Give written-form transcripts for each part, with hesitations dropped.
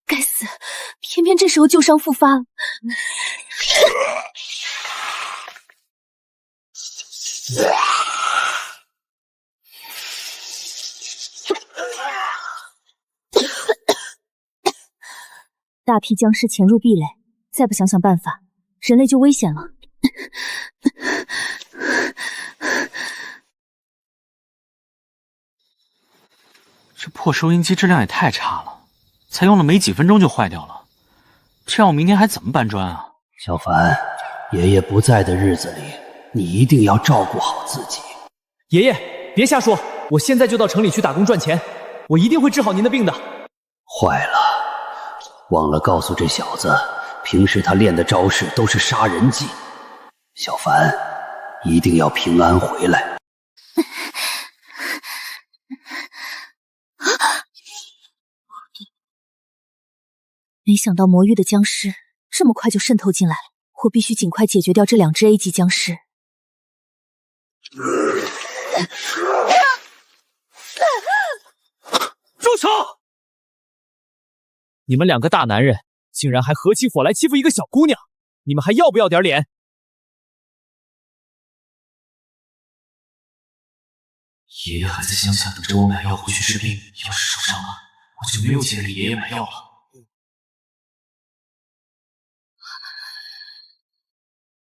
该死，偏偏这时候旧伤复发了。大批僵尸潜入壁垒，再不想想办法，人类就危险了。这破收音机质量也太差了，才用了没几分钟就坏掉了，这样我明天还怎么搬砖啊？小凡，爷爷不在的日子里，你一定要照顾好自己。爷爷，别瞎说，我现在就到城里去打工赚钱，我一定会治好您的病的。坏了，忘了告诉这小子，平时他练的招式都是杀人技。小凡，一定要平安回来。没想到魔域的僵尸这么快就渗透进来了，我必须尽快解决掉这2只 A 级僵尸。住手！你们2个大男人竟然还合起伙来欺负一个小姑娘，你们还要不要点脸？爷爷还在乡下等着我买药回去治病，要是受伤了，我就没有钱给爷爷买药了。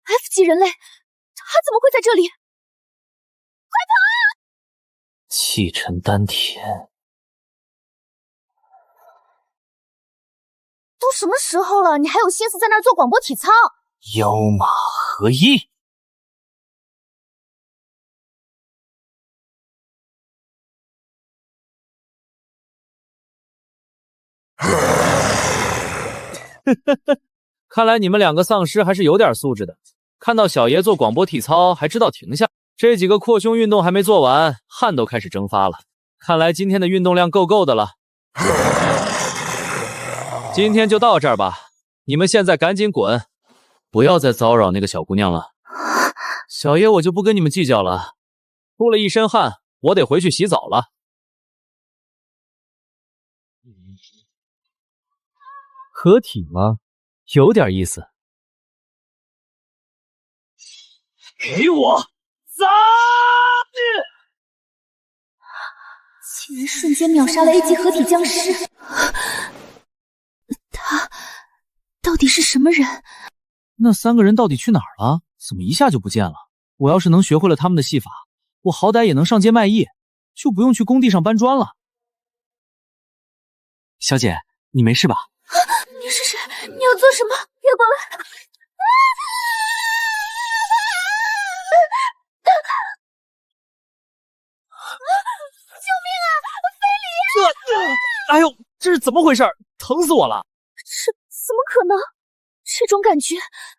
F 级人类，他怎么会在这里？快跑！气沉丹田。都什么时候了，你还有心思在那儿做广播体操？妖马合一。看来你们2个丧尸还是有点素质的，看到小爷做广播体操还知道停下。这几个扩胸运动还没做完，汗都开始蒸发了。看来今天的运动量够的了。今天就到这儿吧，你们现在赶紧滚，不要再骚扰那个小姑娘了。小爷我就不跟你们计较了，出了一身汗，我得回去洗澡了。合体吗？有点意思。给我砸！竟然瞬间秒杀了 A 级合体僵尸，他到底是什么人？那3个人到底去哪儿了？怎么一下就不见了？我要是能学会了他们的戏法，我好歹也能上街卖艺，就不用去工地上搬砖了。小姐，你没事吧？你是谁？你要做什么？别过来！救命啊！非礼！哎呦，这是怎么回事？疼死我了！这怎么可能？这种感觉，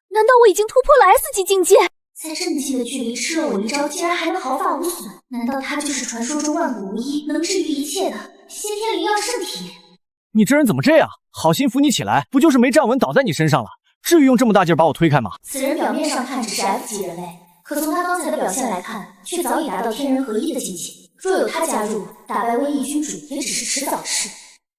难道我已经突破了 S 级境界？在这么近的距离吃了我一招，竟然还能毫发无损？难道他就是传说中万古无一、能治愈一切的先天灵药圣体？你这人怎么这样？好心扶你起来，不就是没站稳倒在你身上了？至于用这么大劲把我推开吗？此人表面上看只是 F 级人类，可从他刚才的表现来看，却早已达到天人合一的境界。若有他加入，打败瘟疫君主也只是迟早的事。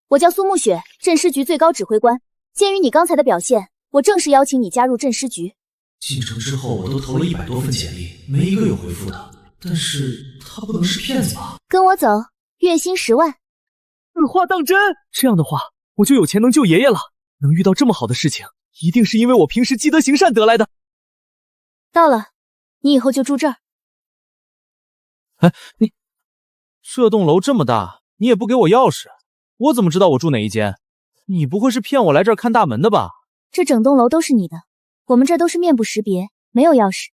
我叫苏沐雪，镇尸局最高指挥官。鉴于你刚才的表现，我正式邀请你加入镇尸局。进城之后我都投了100多份简历，没一个有回复的。但是他不能是骗子吧？跟我走，月薪10万。此话当真？这样的话，我就有钱能救爷爷了。能遇到这么好的事情，一定是因为我平时积德行善得来的。到了，你以后就住这儿。哎，你这栋楼这么大，你也不给我钥匙，我怎么知道我住哪一间？你不会是骗我来这儿看大门的吧？这整栋楼都是你的，我们这儿都是面部识别，没有钥匙。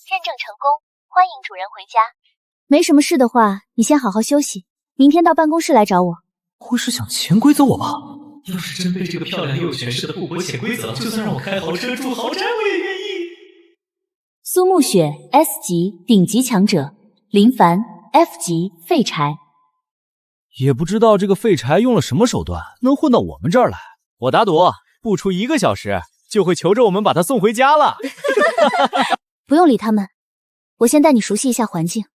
认证成功，欢迎主人回家。没什么事的话，你先好好休息，明天到办公室来找我。会是想潜规则我吧？要是真被这个漂亮又有权势的富婆潜规则，就算让我开豪车住豪宅，我也愿意。苏沐雪 S 级顶级强者，林凡 F 级废柴。也不知道这个废柴用了什么手段，能混到我们这儿来。我打赌，不出1个小时，就会求着我们把他送回家了。不用理他们，我先带你熟悉一下环境。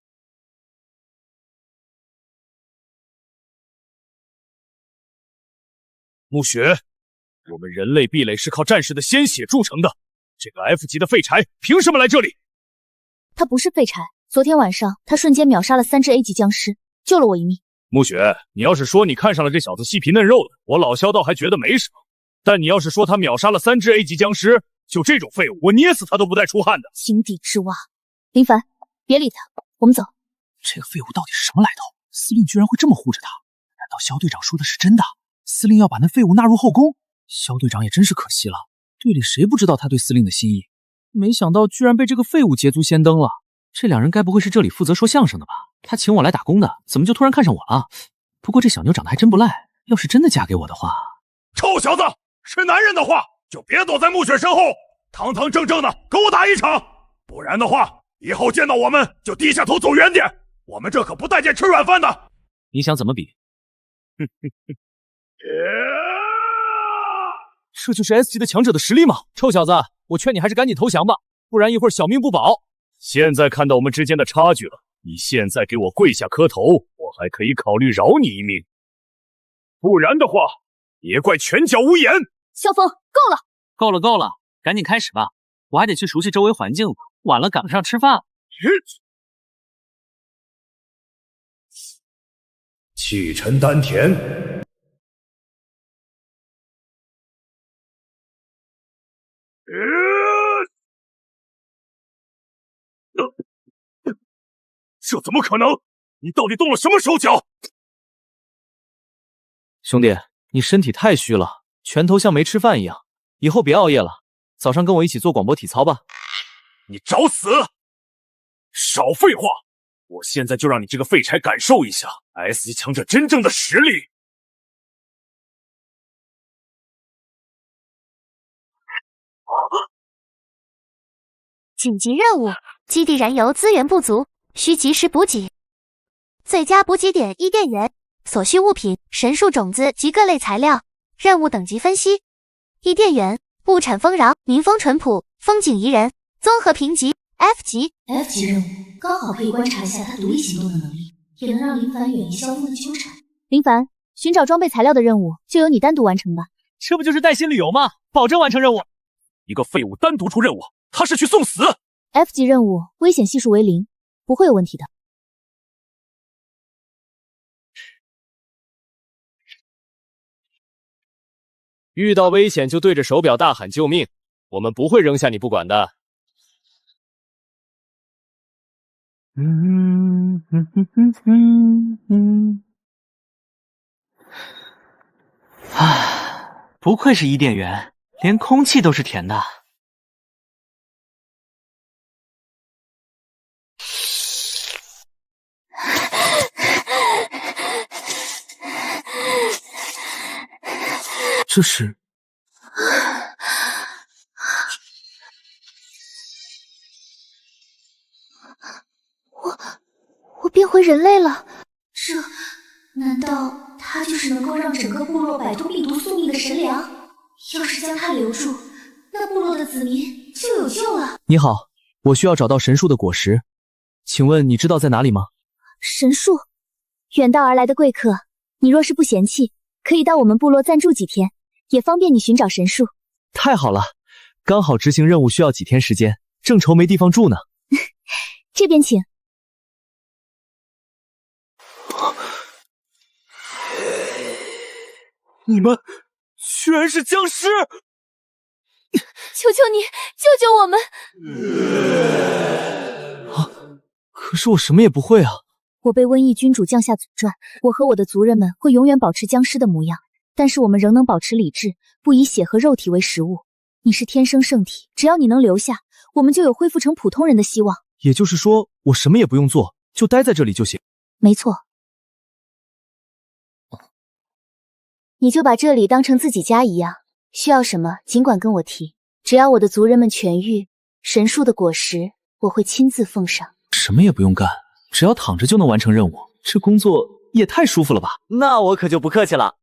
暮雪，我们人类壁垒是靠战士的鲜血铸成的，这个 F 级的废柴凭什么来这里？他不是废柴，昨天晚上他瞬间秒杀了3只 A 级僵尸，救了我一命。暮雪，你要是说你看上了这小子细皮嫩肉的，我老萧倒还觉得没什么。但你要是说他秒杀了3只 A 级僵尸，就这种废物，我捏死他都不带出汗的。井底之蛙，林凡，别理他，我们走。这个废物到底是什么来头？司令居然会这么护着他？难道萧队长说的是真的？司令要把那废物纳入后宫？萧队长也真是可惜了，队里谁不知道他对司令的心意？没想到居然被这个废物捷足先登了。这两人该不会是这里负责说相声的吧？他请我来打工的，怎么就突然看上我了？不过这小妞长得还真不赖，要是真的嫁给我的话……臭小子，是男人的话就别躲在暮雪身后，堂堂正正的跟我打一场，不然的话，以后见到我们就低下头走远点，我们这可不待见吃软饭的。你想怎么比？这就是 S 级的强者的实力吗？臭小子，我劝你还是赶紧投降吧，不然一会儿小命不保。现在看到我们之间的差距了，你现在给我跪下磕头，我还可以考虑饶你一命，不然的话，别怪拳脚无眼。萧峰，够了，够了，赶紧开始吧，我还得去熟悉周围环境，晚了赶不上吃饭。气沉丹田。这怎么可能？你到底动了什么手脚？兄弟，你身体太虚了，拳头像没吃饭一样，以后别熬夜了，早上跟我一起做广播体操吧。你找死！少废话！我现在就让你这个废柴感受一下 S 级强者真正的实力。紧急任务：基地燃油资源不足，需及时补给。最佳补给点伊甸园，所需物品：神树种子及各类材料。任务等级分析：伊甸园物产丰饶，民风淳朴，风景宜人，综合评级 F 级。F 级任务刚好可以观察一下他独立行动的能力，也能让林凡远离萧峰的纠缠。林凡，寻找装备材料的任务就由你单独完成吧。这不就是带薪旅游吗？保证完成任务。一个废物单独出任务，他是去送死。F 级任务危险系数为0，不会有问题的。遇到危险就对着手表大喊救命，我们不会扔下你不管的。不愧是伊甸园，连空气都是甜的。这是我变回人类了，难道他就是能够让整个部落摆脱病毒宿命的神粮？要是将他留住，那部落的子民就有救了。你好，我需要找到神树的果实，请问你知道在哪里吗？神树，远道而来的贵客，你若是不嫌弃，可以到我们部落暂住几天，也方便你寻找神树。太好了，刚好执行任务需要几天时间，正愁没地方住呢。这边请。你们居然是僵尸！求求你，救救我们！可是我什么也不会啊。我被瘟疫君主降下诅咒，我和我的族人们会永远保持僵尸的模样，但是我们仍能保持理智，不以血和肉体为食物。你是天生圣体，只要你能留下，我们就有恢复成普通人的希望。也就是说，我什么也不用做，就待在这里就行。没错。你就把这里当成自己家一样，需要什么尽管跟我提，只要我的族人们痊愈，神树的果实我会亲自奉上。什么也不用干，只要躺着就能完成任务，这工作也太舒服了吧？那我可就不客气了。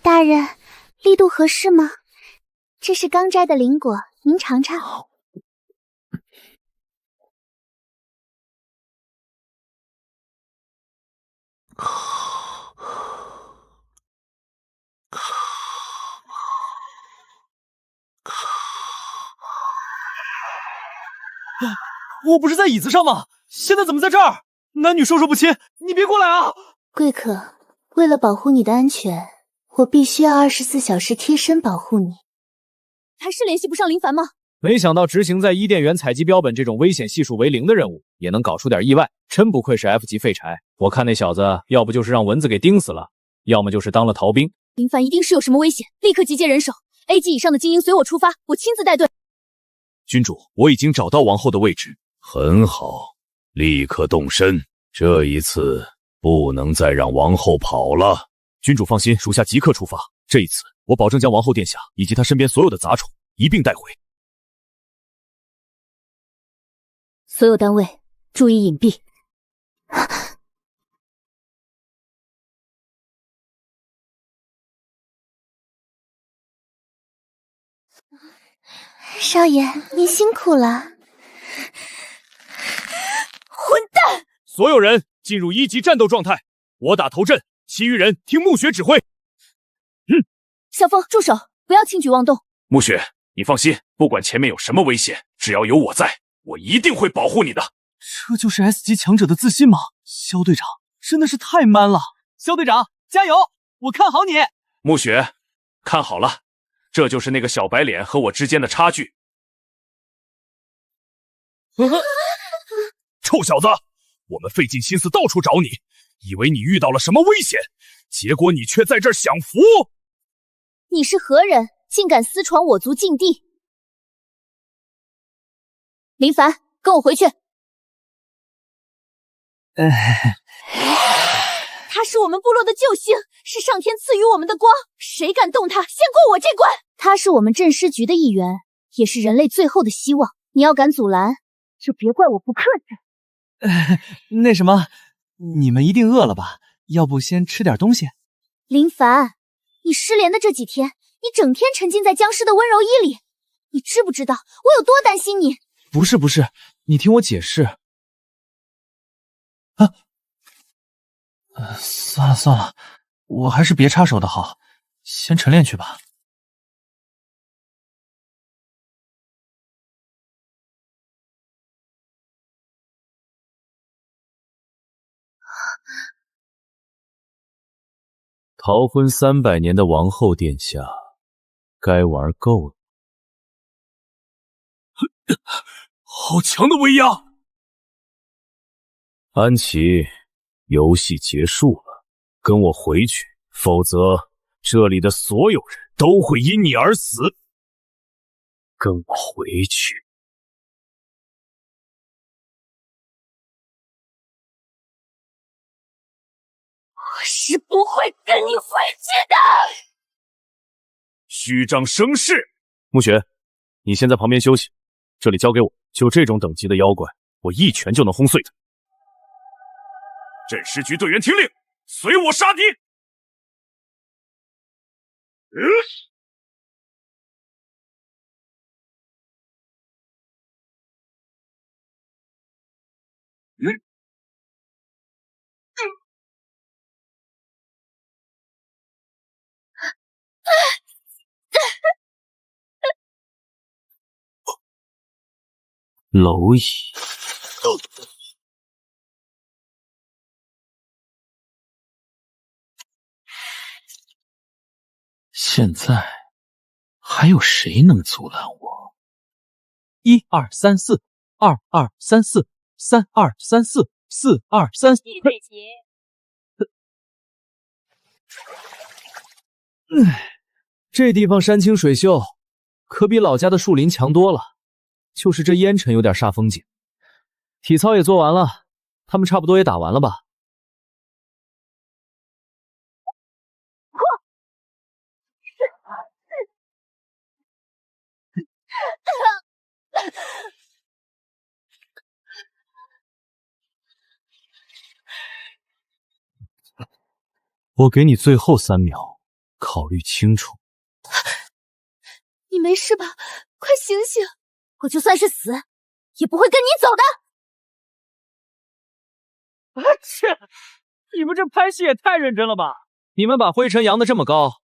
大人，力度合适吗？这是刚摘的灵果，您尝尝。我不是在椅子上吗？现在怎么在这儿？男女授受不亲，你别过来啊！贵客，为了保护你的安全，我必须要24小时贴身保护你。还是联系不上林凡吗？没想到执行在伊甸园采集标本这种危险系数为0的任务，也能搞出点意外，真不愧是 F 级废柴。我看那小子要不就是让蚊子给叮死了，要么就是当了逃兵。林凡一定是有什么危险，立刻集结人手 ，A 级以上的精英随我出发，我亲自带队。君主，我已经找到王后的位置。很好，立刻动身。这一次不能再让王后跑了。君主放心，属下即刻出发。这一次，我保证将王后殿下以及她身边所有的杂种一并带回。所有单位注意隐蔽。少爷，您辛苦了。混蛋！所有人进入1级战斗状态，我打头阵，其余人听暮雪指挥。小风，住手！不要轻举妄动。暮雪，你放心，不管前面有什么危险，只要有我在，我一定会保护你的。这就是 S 级强者的自信吗？肖队长真的是太 man 了！肖队长加油，我看好你。暮雪，看好了，这就是那个小白脸和我之间的差距。臭小子，我们费尽心思到处找你，以为你遇到了什么危险，结果你却在这儿享福。你是何人，竟敢私闯我族禁地？林凡，跟我回去。他是我们部落的救星，是上天赐予我们的光，谁敢动他，先过我这关。他是我们镇尸局的一员，也是人类最后的希望。你要敢阻拦，就别怪我不客气。那什么，你们一定饿了吧？要不先吃点东西？林凡，你失联的这几天，你整天沉浸在僵尸的温柔衣里，你知不知道我有多担心你？不是，你听我解释。算了，我还是别插手的好，先晨练去吧。逃婚300年的王后殿下，该玩够了。好强的威压！安琪，游戏结束了，跟我回去，否则这里的所有人都会因你而死。跟我回去。我是不会跟你回去的。虚张声势！暮雪，你先在旁边休息，这里交给我。就这种等级的妖怪，我一拳就能轰碎他。镇尸局队员听令，随我杀敌！蝼蚁。现在还有谁能阻拦我？1 2 3 4 2 2 3 4 3 2 3 4 4 2 3 4。这地方山清水秀，可比老家的树林强多了。就是这烟尘有点煞风景。体操也做完了，他们差不多也打完了吧？我给你最后3秒，考虑清楚。你没事吧？快醒醒！我就算是死，也不会跟你走的。切！你们这拍戏也太认真了吧！你们把灰尘扬得这么高，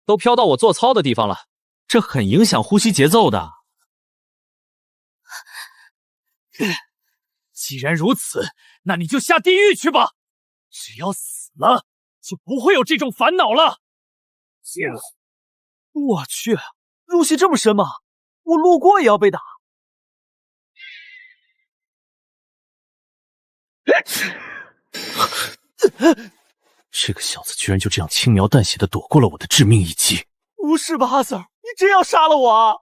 都飘到我做操的地方了，这很影响呼吸节奏的。既然如此，那你就下地狱去吧！只要死了，就不会有这种烦恼了。我去，入戏这么深吗？我路过也要被打。这个小子居然就这样轻描淡写的躲过了我的致命一击。不是吧，阿 Sir， 你真要杀了我啊？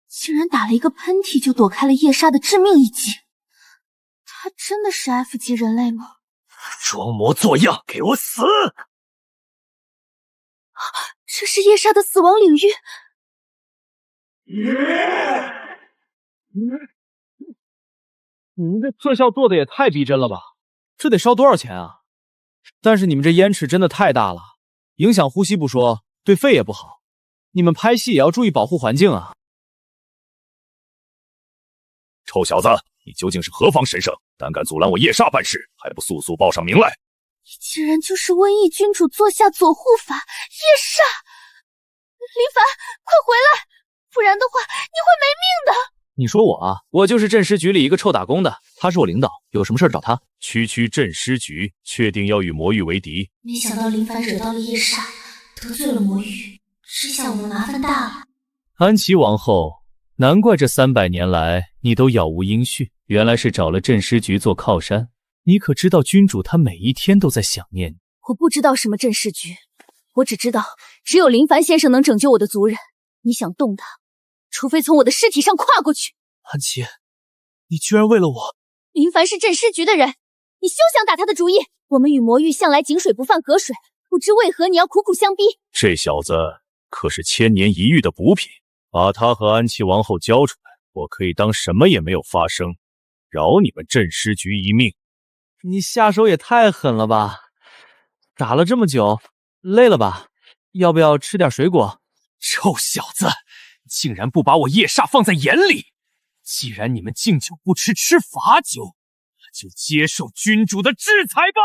竟然打了一个喷嚏就躲开了夜煞的致命一击，他真的是 F 级人类吗？装模作样，给我死！这是夜煞的死亡领域。你们这特效做的也太逼真了吧！这得烧多少钱啊？但是你们这烟池真的太大了，影响呼吸不说，对肺也不好。你们拍戏也要注意保护环境啊！臭小子，你究竟是何方神圣？胆敢阻拦我夜煞办事，还不速速报上名来！你竟然就是瘟疫君主座下左护法夜煞！林凡，快回来，不然的话你会没命的！你说我啊，我就是镇尸局里一个臭打工的，他是我领导，有什么事找他。区镇尸局确定要与魔域为敌？没想到林凡惹到了夜煞，得罪了魔域，这下我们麻烦大了。安琪王后，难怪这300年来你都杳无音讯，原来是找了镇尸局做靠山。你可知道君主他每一天都在想念你？我不知道什么镇尸局，我只知道只有林凡先生能拯救我的族人。你想动他，除非从我的尸体上跨过去。安琪，你居然为了我！林凡是镇尸局的人，你休想打他的主意。我们与魔域向来井水不犯河水，不知为何你要苦苦相逼。这小子可是千年一遇的补品，把他和安琪王后交出来，我可以当什么也没有发生，饶你们镇尸局一命。你下手也太狠了吧！打了这么久，累了吧？要不要吃点水果？臭小子，竟然不把我夜煞放在眼里！既然你们敬酒不吃吃罚酒，那就接受君主的制裁吧！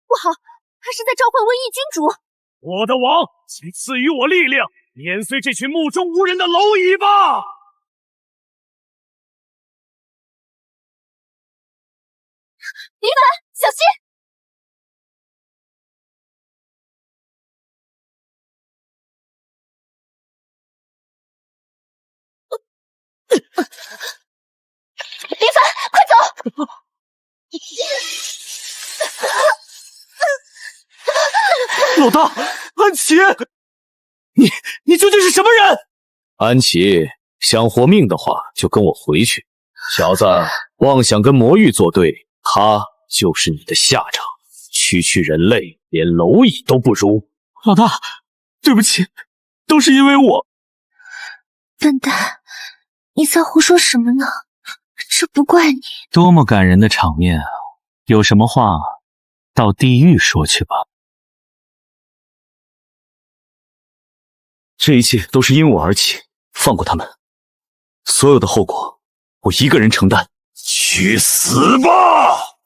不好，他是在召唤瘟疫君主！我的王，请赐予我力量，碾碎这群目中无人的蝼蚁吧！林凡，小心！林凡，快走！老大，安琪，你究竟是什么人？安琪，想活命的话就跟我回去。小子，妄想跟魔域作对，他就是你的下场。区人类连蝼蚁都不如。老大，对不起，都是因为我。笨蛋，你在胡说什么呢？这不怪你。多么感人的场面啊！有什么话到地狱说去吧。这一切都是因我而起，放过他们，所有的后果我一个人承担。去死吧！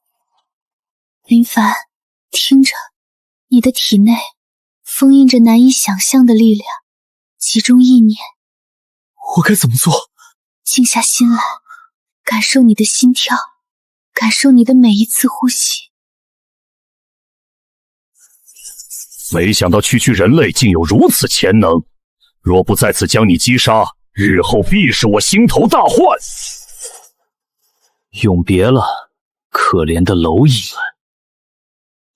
林凡，听着，你的体内封印着难以想象的力量，集中意念。我该怎么做？静下心来，感受你的心跳，感受你的每一次呼吸。没想到区人类竟有如此潜能，若不再次将你击杀，日后必是我心头大患。永别了，可怜的蝼蚁们。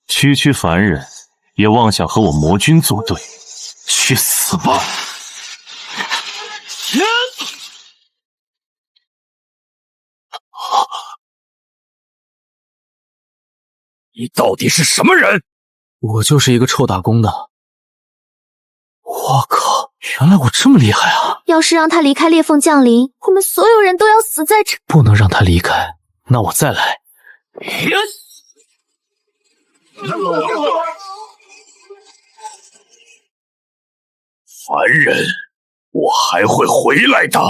区凡人也妄想和我魔君作对，去死吧！你到底是什么人？我就是一个臭打工的。我靠，原来我这么厉害啊！要是让他离开裂缝降临，我们所有人都要死在这。不能让他离开，那我再来。凡人，我还会回来的。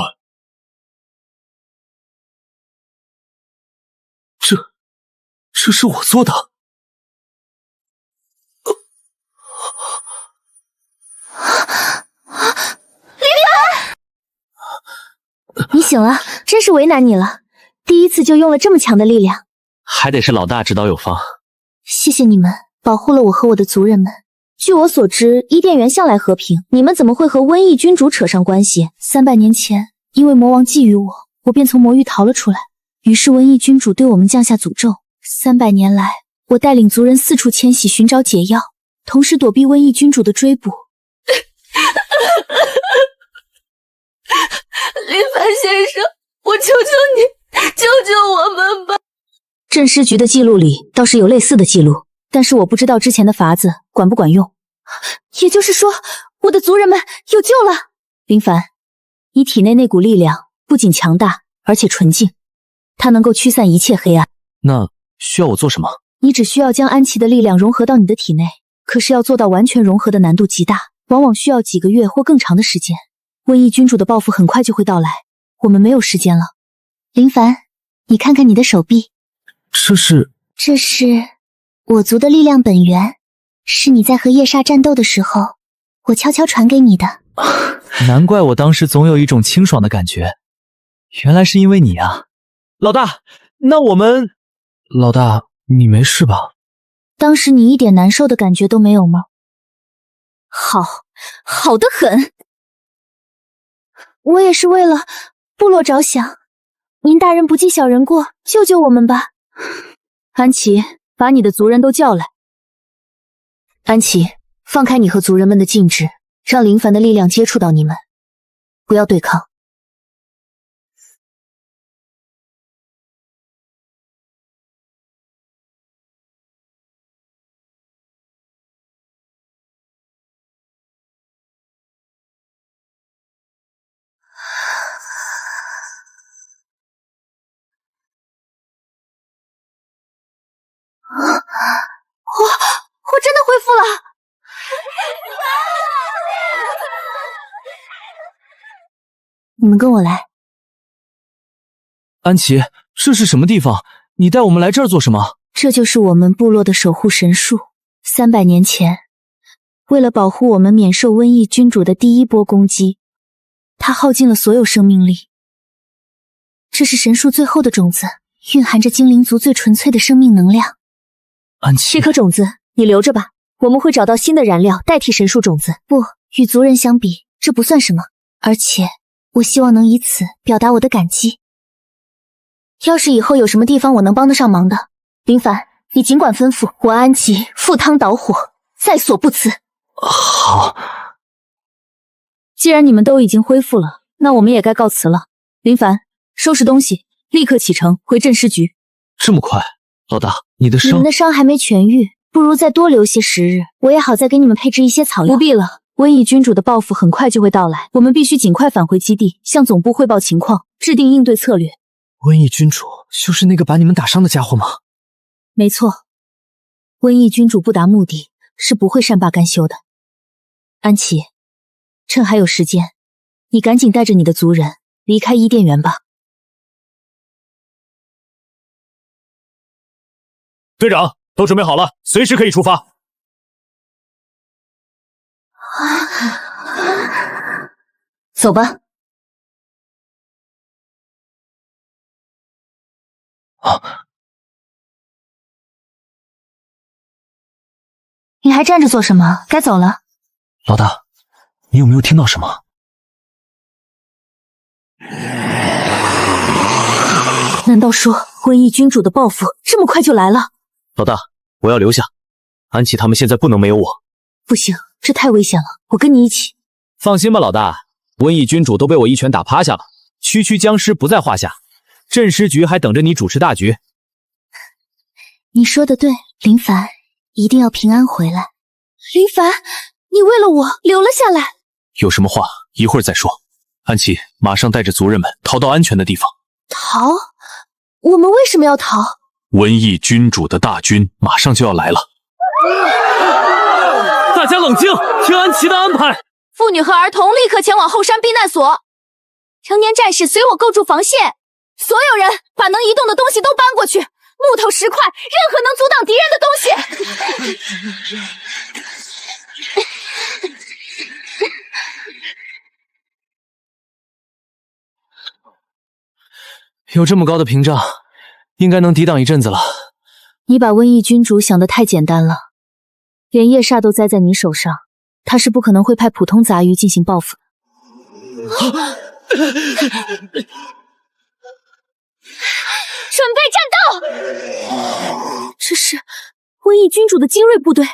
这是我做的。你醒了，真是为难你了。第一次就用了这么强的力量，还得是老大指导有方。谢谢你们保护了我和我的族人们。据我所知，伊甸园向来和平，你们怎么会和瘟疫君主扯上关系？300年前，因为魔王觊觎我，我便从魔域逃了出来。于是瘟疫君主对我们降下诅咒。300年来，我带领族人四处迁徙寻找解药，同时躲避瘟疫君主的追捕。林凡先生，我求求你，救救我们吧！镇尸局的记录里倒是有类似的记录，但是我不知道之前的法子管不管用。也就是说，我的族人们有救了。林凡，你体内那股力量不仅强大，而且纯净，它能够驱散一切黑暗。那需要我做什么？你只需要将安琪的力量融合到你的体内，可是要做到完全融合的难度极大，往往需要几个月或更长的时间。瘟疫君主的报复很快就会到来，我们没有时间了。林凡，你看看你的手臂，这是我族的力量本源，是你在和夜煞战斗的时候，我悄悄传给你的。难怪我当时总有一种清爽的感觉，原来是因为你啊。老大，那我们……老大，你没事吧？当时你一点难受的感觉都没有吗？好得很。我也是为了部落着想，您大人不计小人过，救救我们吧。安琪，把你的族人都叫来。安琪，放开你和族人们的禁制，让林凡的力量接触到你们，不要对抗。我真的恢复了！你们跟我来。安琪，这是什么地方？你带我们来这儿做什么？这就是我们部落的守护神树。300年前，为了保护我们免受瘟疫君主的第一波攻击，他耗尽了所有生命力。这是神树最后的种子，蕴含着精灵族最纯粹的生命能量。安琪，这颗种子你留着吧，我们会找到新的燃料代替神树种子。不，与族人相比，这不算什么，而且我希望能以此表达我的感激。要是以后有什么地方我能帮得上忙的，林凡，你尽管吩咐，我安琪赴汤蹈火，在所不辞。好。既然你们都已经恢复了，那我们也该告辞了。林凡，收拾东西，立刻启程回镇尸局。这么快？老大，你的伤……你们的伤还没痊愈，不如再多留些时日，我也好再给你们配置一些草药。不必了，瘟疫君主的报复很快就会到来，我们必须尽快返回基地，向总部汇报情况，制定应对策略。瘟疫君主就是那个把你们打伤的家伙吗？没错，瘟疫君主不达目的是不会善罢甘休的。安琪，趁还有时间，你赶紧带着你的族人离开伊甸园吧。队长，都准备好了，随时可以出发。走吧。你还站着做什么？该走了。老大，你有没有听到什么？难道说瘟疫君主的报复这么快就来了？老大，我要留下。安琪他们现在不能没有我。不行，这太危险了，我跟你一起。放心吧，老大，瘟疫君主都被我一拳打趴下了，区区僵尸不在话下。镇尸局还等着你主持大局。你说的对，林凡，一定要平安回来。林凡，你为了我留了下来。有什么话一会儿再说。安琪，马上带着族人们逃到安全的地方。逃？我们为什么要逃？瘟疫君主的大军马上就要来了。大家冷静，听安琪的安排。妇女和儿童立刻前往后山避难所，成年战士随我构筑防线。所有人把能移动的东西都搬过去，木头、石块，任何能阻挡敌人的东西。有这么高的屏障，应该能抵挡一阵子了。你把瘟疫君主想得太简单了，连夜煞都栽在你手上，他是不可能会派普通杂鱼进行报复的。准备战斗！这是瘟疫君主的精锐部队，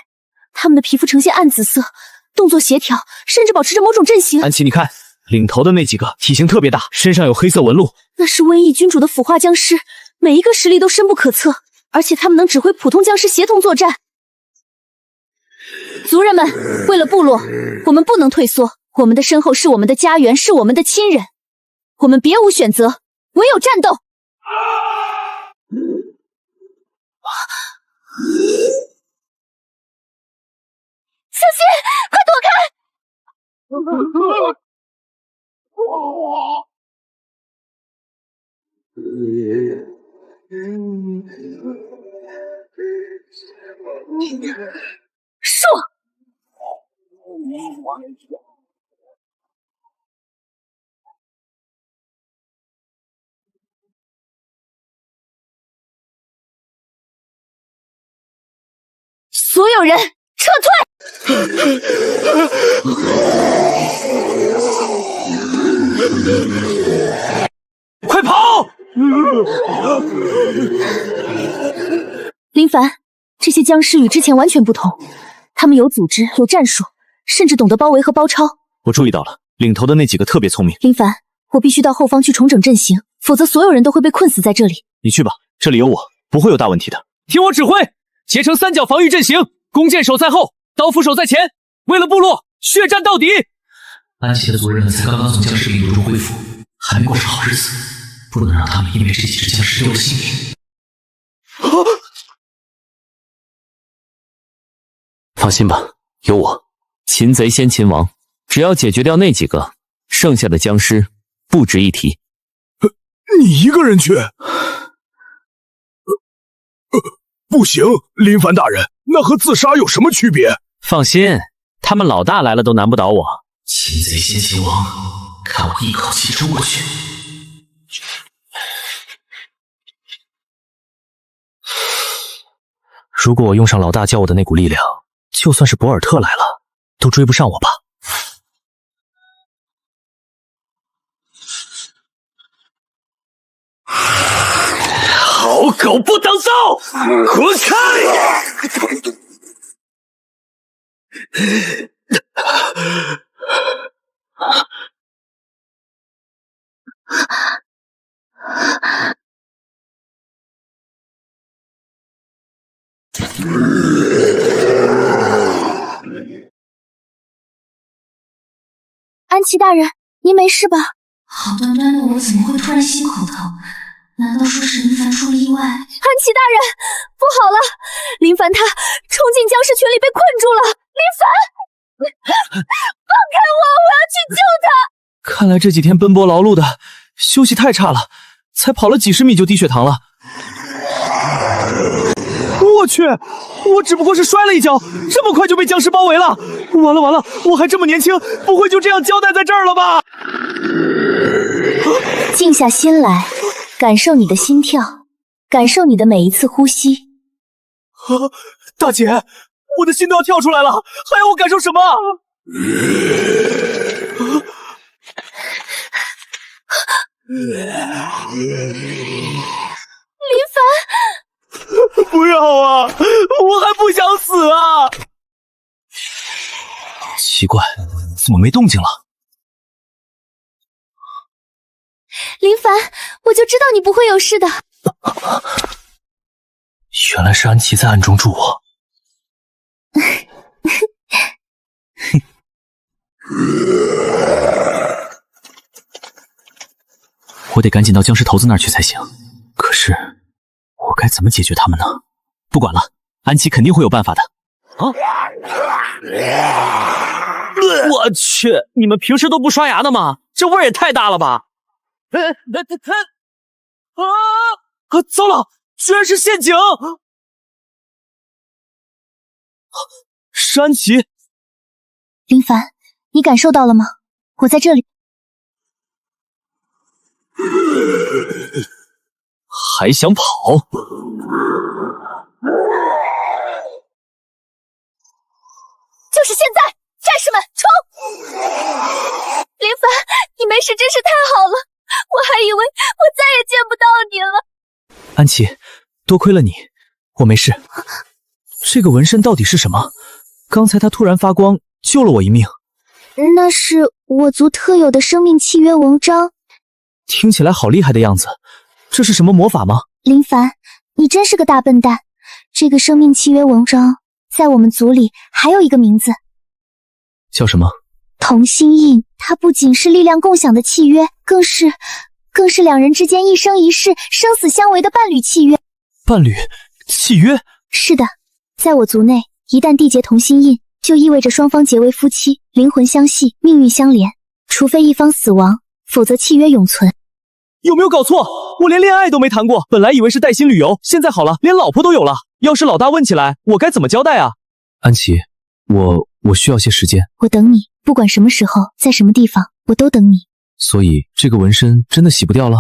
他们的皮肤呈现暗紫色，动作协调，甚至保持着某种阵型。安琪，你看，领头的那几个体型特别大，身上有黑色纹路。那是瘟疫君主的腐化僵尸，每一个实力都深不可测，而且他们能指挥普通僵尸协同作战。族人们，为了部落，我们不能退缩。我们的身后是我们的家园，是我们的亲人，我们别无选择，唯有战斗。小心，快躲开！说。所有人撤退！快跑！林凡，这些僵尸与之前完全不同，他们有组织，有战术，甚至懂得包围和包抄。我注意到了，领头的那几个特别聪明。林凡，我必须到后方去重整阵型，否则所有人都会被困死在这里。你去吧，这里有我，不会有大问题的。听我指挥，结成三角防御阵型，弓箭手在后，刀斧手在前，为了部落，血战到底。安琪的族人们才刚刚从僵尸病毒中恢复，还没过上好日子，不能让他们因为这几只僵尸丢了性命。放心吧，有我，擒贼先擒王，只要解决掉那几个，剩下的僵尸不值一提。你一个人去？不行，林凡大人，那和自杀有什么区别？放心，他们老大来了都难不倒我。擒贼先擒王，看我一口气冲过去！如果我用上老大教我的那股力量，就算是博尔特来了，都追不上我吧。好狗不等刀，滚开！安琪大人，您没事吧？好端端的我怎么会突然心口疼？难道说是林凡出了意外？安琪大人，不好了！林凡他冲进僵尸群里被困住了！林凡，放开我！我要去救他！看来这几天奔波劳碌的，休息太差了，才跑了几十米就低血糖了。我去，我只不过是摔了一跤，这么快就被僵尸包围了！完了完了，我还这么年轻，不会就这样交代在这儿了吧？静下心来，感受你的心跳，感受你的每一次呼吸。大姐，我的心都要跳出来了，还要我感受什么？林凡，不要啊！我还不想死啊！奇怪，怎么没动静了？林凡，我就知道你不会有事的。原来是安琪在暗中助我。我得赶紧到僵尸头子那儿去才行。可是，我该怎么解决他们呢？不管了，安琪肯定会有办法的。我去，你们平时都不刷牙的吗？这味儿也太大了吧！糟了，居然是陷阱！是安琪。林凡，你感受到了吗？我在这里。还想跑？就是现在，战士们冲！林凡，你没事真是太好了，我还以为我再也见不到你了。安琪，多亏了你，我没事。这个纹身到底是什么？刚才它突然发光，救了我一命。那是我族特有的生命契约纹章。听起来好厉害的样子，这是什么魔法吗？林凡，你真是个大笨蛋。这个生命契约纹章在我们族里还有一个名字，叫什么？同心印。它不仅是力量共享的契约，更是两人之间一生一世、生死相违的伴侣契约。伴侣契约？是的，在我族内，一旦缔结同心印，就意味着双方结为夫妻，灵魂相系，命运相连。除非一方死亡，否则契约永存。有没有搞错？我连恋爱都没谈过，本来以为是带薪旅游，现在好了，连老婆都有了。要是老大问起来，我该怎么交代啊？安琪，我需要些时间。我等你，不管什么时候，在什么地方，我都等你。所以这个纹身真的洗不掉了？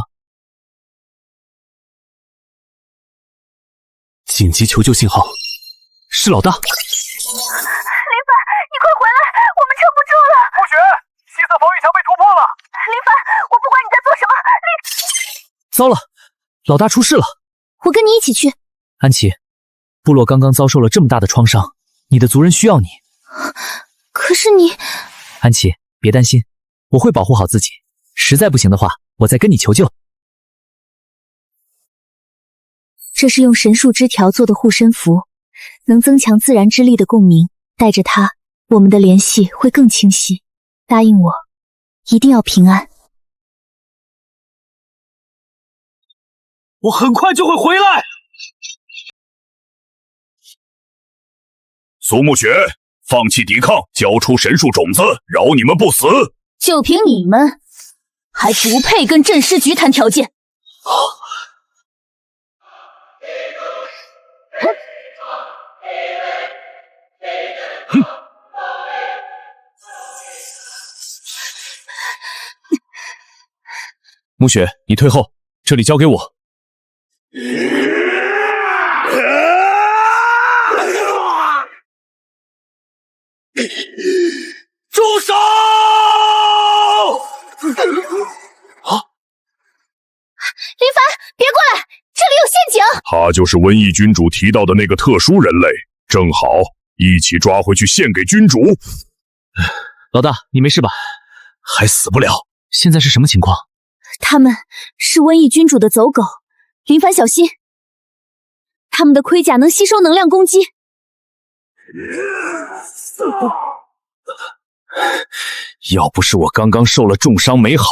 紧急求救信号，是老大。林凡，你快回来，我们撑不住了。不许！西侧防御墙被突破了。林凡，我不管你在做什么。糟了，老大出事了。我跟你一起去。安琪，部落刚刚遭受了这么大的创伤，你的族人需要你。可是你……安琪，别担心，我会保护好自己。实在不行的话，我再跟你求救。这是用神树枝条做的护身符，能增强自然之力的共鸣。带着它，我们的联系会更清晰。答应我，一定要平安。我很快就会回来。苏沐雪，放弃抵抗，交出神树种子，饶你们不死。就凭你们，还不配跟镇尸局谈条件。沐雪，你退后，这里交给我。住手！林凡，别过来，这里有陷阱。他就是瘟疫君主提到的那个特殊人类，正好一起抓回去献给君主。老大，你没事吧？还死不了？现在是什么情况？他们是瘟疫君主的走狗，林凡小心，他们的盔甲能吸收能量攻击。要不是我刚刚受了重伤没好，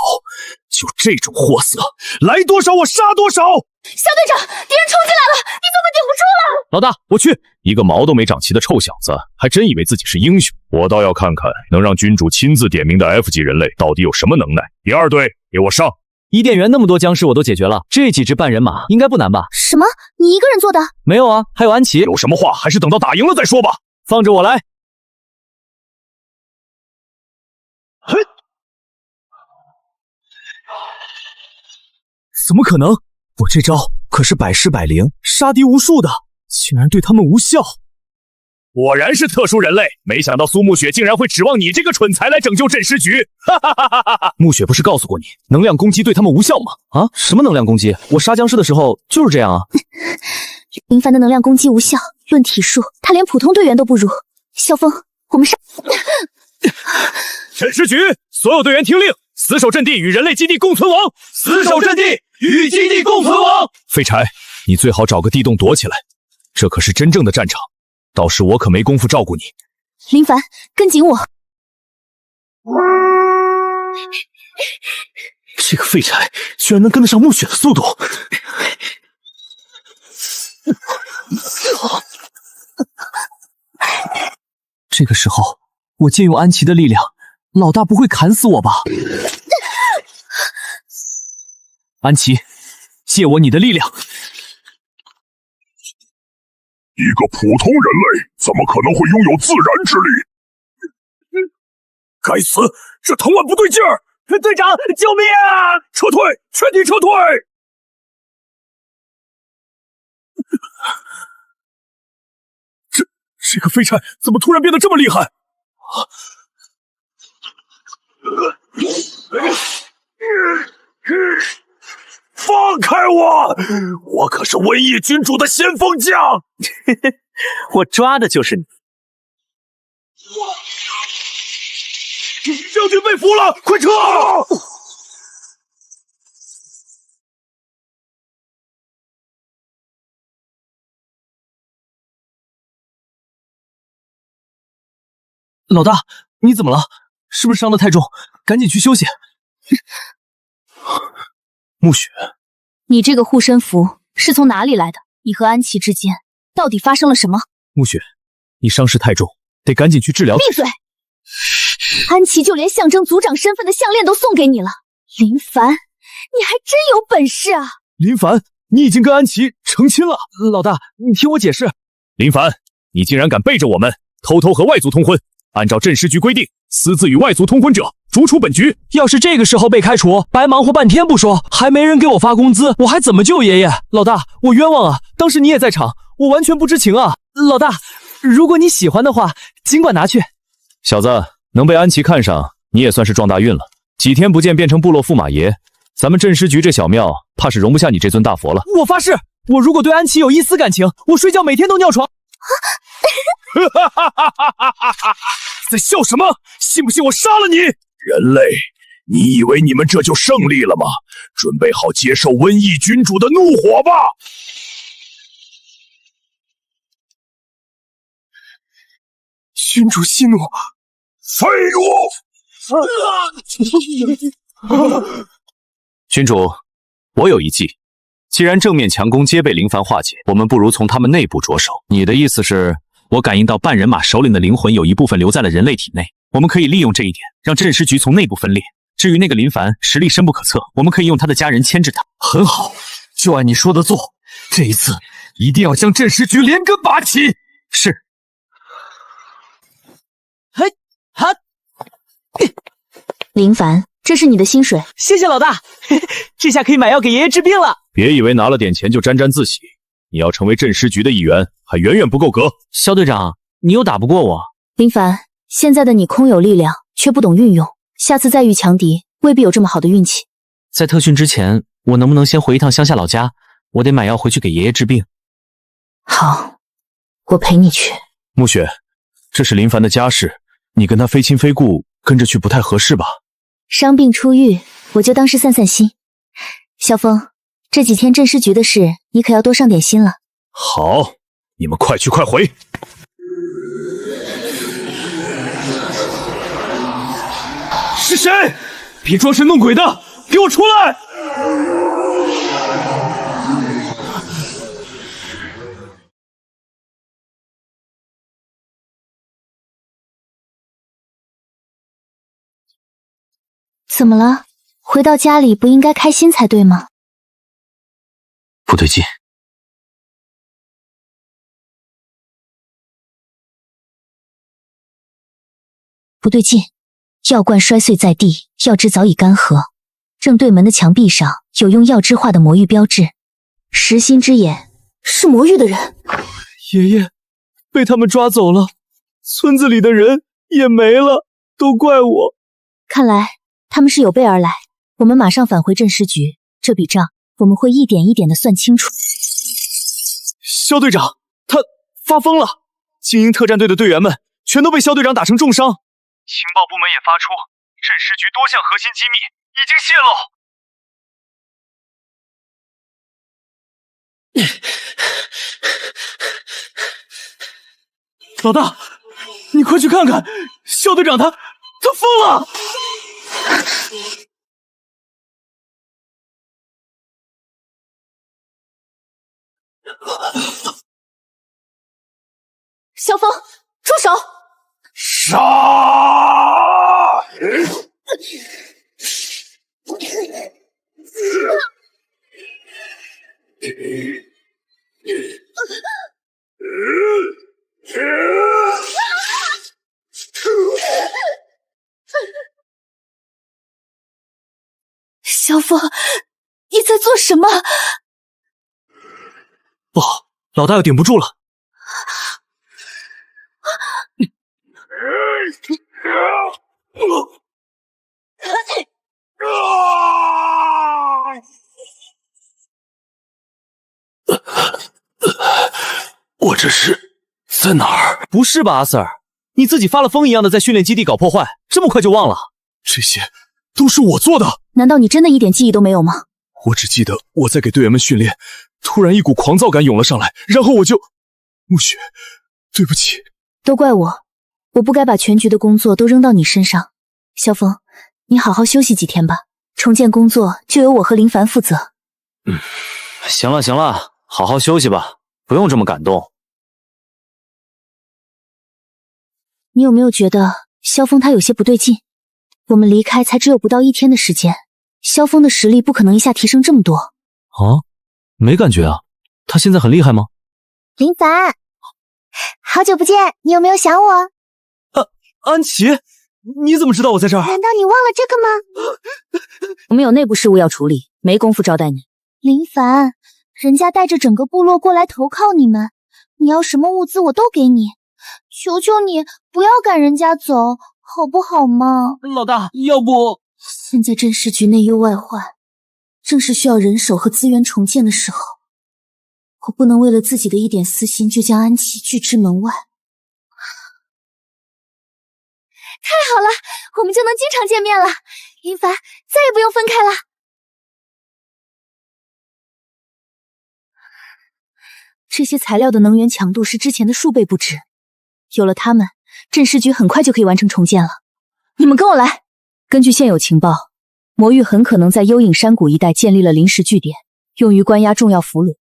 就这种货色，来多少我杀多少。小队长，敌人冲进来了，你怎么顶不住了？老大，我去！一个毛都没长齐的臭小子，还真以为自己是英雄。我倒要看看能让君主亲自点名的 F 级人类到底有什么能耐。第二队，给我上！伊甸园那么多僵尸我都解决了，这几只半人马应该不难吧？什么？你一个人做的？没有啊，还有安琪。有什么话还是等到打赢了再说吧。放着我来。嘿，怎么可能？我这招可是百试百灵，杀敌无数的，竟然对他们无效。果然是特殊人类，没想到苏沐雪竟然会指望你这个蠢材来拯救镇尸局。哈哈哈哈哈！沐雪不是告诉过你，能量攻击对他们无效吗？啊？什么能量攻击？我杀僵尸的时候就是这样啊。林凡的能量攻击无效，论体术，他连普通队员都不如。萧峰，我们上！镇尸局，所有队员听令，死守阵地，与人类基地共存亡。死守阵地，与基地共存亡。废柴，你最好找个地洞躲起来，这可是真正的战场，到时我可没工夫照顾你。林凡，跟紧我。这个废柴居然能跟得上沐雪的速度。这个时候，我借用安琪的力量，老大不会砍死我吧？安琪，借我你的力量。一个普通人类怎么可能会拥有自然之力？该死，这藤蔓不对劲儿！队长，救命啊！撤退，全体撤退！这个飞铲怎么突然变得这么厉害？放开我！我可是瘟疫君主的先锋将！我抓的就是你。将军被俘了，快撤！老大，你怎么了？是不是伤得太重？赶紧去休息。暮雪，你这个护身符是从哪里来的？你和安琪之间到底发生了什么？暮雪，你伤势太重，得赶紧去治疗。闭嘴！安琪就连象征族长身份的项链都送给你了，林凡，你还真有本事啊！林凡，你已经跟安琪成亲了。老大，你听我解释。林凡，你竟然敢背着我们，偷偷和外族通婚！按照镇尸局规定，私自与外族通婚者，逐出本局。要是这个时候被开除，白忙活半天不说，还没人给我发工资，我还怎么救爷爷？老大，我冤枉啊！当时你也在场，我完全不知情啊！老大，如果你喜欢的话，尽管拿去。小子，能被安琪看上，你也算是撞大运了。几天不见变成部落驸马爷，咱们镇尸局这小庙，怕是容不下你这尊大佛了。我发誓，我如果对安琪有一丝感情，我睡觉每天都尿床。在笑什么？信不信我杀了你？人类，你以为你们这就胜利了吗？准备好接受瘟疫君主的怒火吧！君主息怒，废物！君主，我有一计。既然正面强攻皆被林凡化解，我们不如从他们内部着手。你的意思是？我感应到半人马首领的灵魂有一部分留在了人类体内，我们可以利用这一点，让镇尸局从内部分裂。至于那个林凡，实力深不可测，我们可以用他的家人牵制他。很好，就按你说的做。这一次一定要将镇尸局连根拔起。是。嘿，哈，林凡，这是你的薪水。谢谢老大，这下可以买药给爷爷治病了。别以为拿了点钱就沾沾自喜，你要成为镇尸局的一员，还远远不够格。肖队长，你又打不过我。林凡，现在的你空有力量，却不懂运用，下次再遇强敌，未必有这么好的运气。在特训之前，我能不能先回一趟乡下老家？我得买药回去给爷爷治病。好，我陪你去。暮雪，这是林凡的家事，你跟他非亲非故，跟着去不太合适吧？伤病初愈，我就当是散散心。萧峰，这几天镇尸局的事，你可要多上点心了。好，你们快去快回。是谁？别装神弄鬼的，给我出来！怎么了？回到家里不应该开心才对吗？不对劲。不对劲，药罐摔碎在地，药汁早已干涸。正对门的墙壁上有用药汁画的魔域标志，实心之眼是魔域的人。爷爷被他们抓走了，村子里的人也没了，都怪我。看来他们是有备而来，我们马上返回镇尸局，这笔账我们会一点一点的算清楚。肖队长，他发疯了！精英特战队的队员们全都被肖队长打成重伤。情报部门也发出，镇尸局多项核心机密已经泄露。老大，你快去看看，肖队长他疯了！萧峰，住手！杀！萧峰，你在做什么？不好，老大要顶不住了。我这是在哪儿？不是吧，阿 Sir， 你自己发了疯一样的在训练基地搞破坏，这么快就忘了？这些都是我做的。难道你真的一点记忆都没有吗？我只记得我在给队员们训练，突然一股狂躁感涌了上来，然后我就……暮雪，对不起。都怪我，我不该把全局的工作都扔到你身上。萧峰，你好好休息几天吧，重建工作就由我和林凡负责。行了行了，好好休息吧，不用这么感动。你有没有觉得萧峰他有些不对劲？我们离开才只有不到1天的时间，萧峰的实力不可能一下提升这么多。啊，没感觉啊，他现在很厉害吗？林凡，好久不见，你有没有想我？安琪，你怎么知道我在这儿？难道你忘了这个吗？我们有内部事务要处理，没工夫招待你。林凡，人家带着整个部落过来投靠你们，你要什么物资我都给你，求求你不要赶人家走，好不好嘛？老大，要不……现在镇尸局内忧外患，正是需要人手和资源重建的时候，我不能为了自己的一点私心就将安琪拒之门外。太好了，我们就能经常见面了。林凡，再也不用分开了。这些材料的能源强度是之前的数倍不止，有了它们，镇尸局很快就可以完成重建了。你们跟我来。根据现有情报，魔域很可能在幽影山谷一带建立了临时据点，用于关押重要俘虏。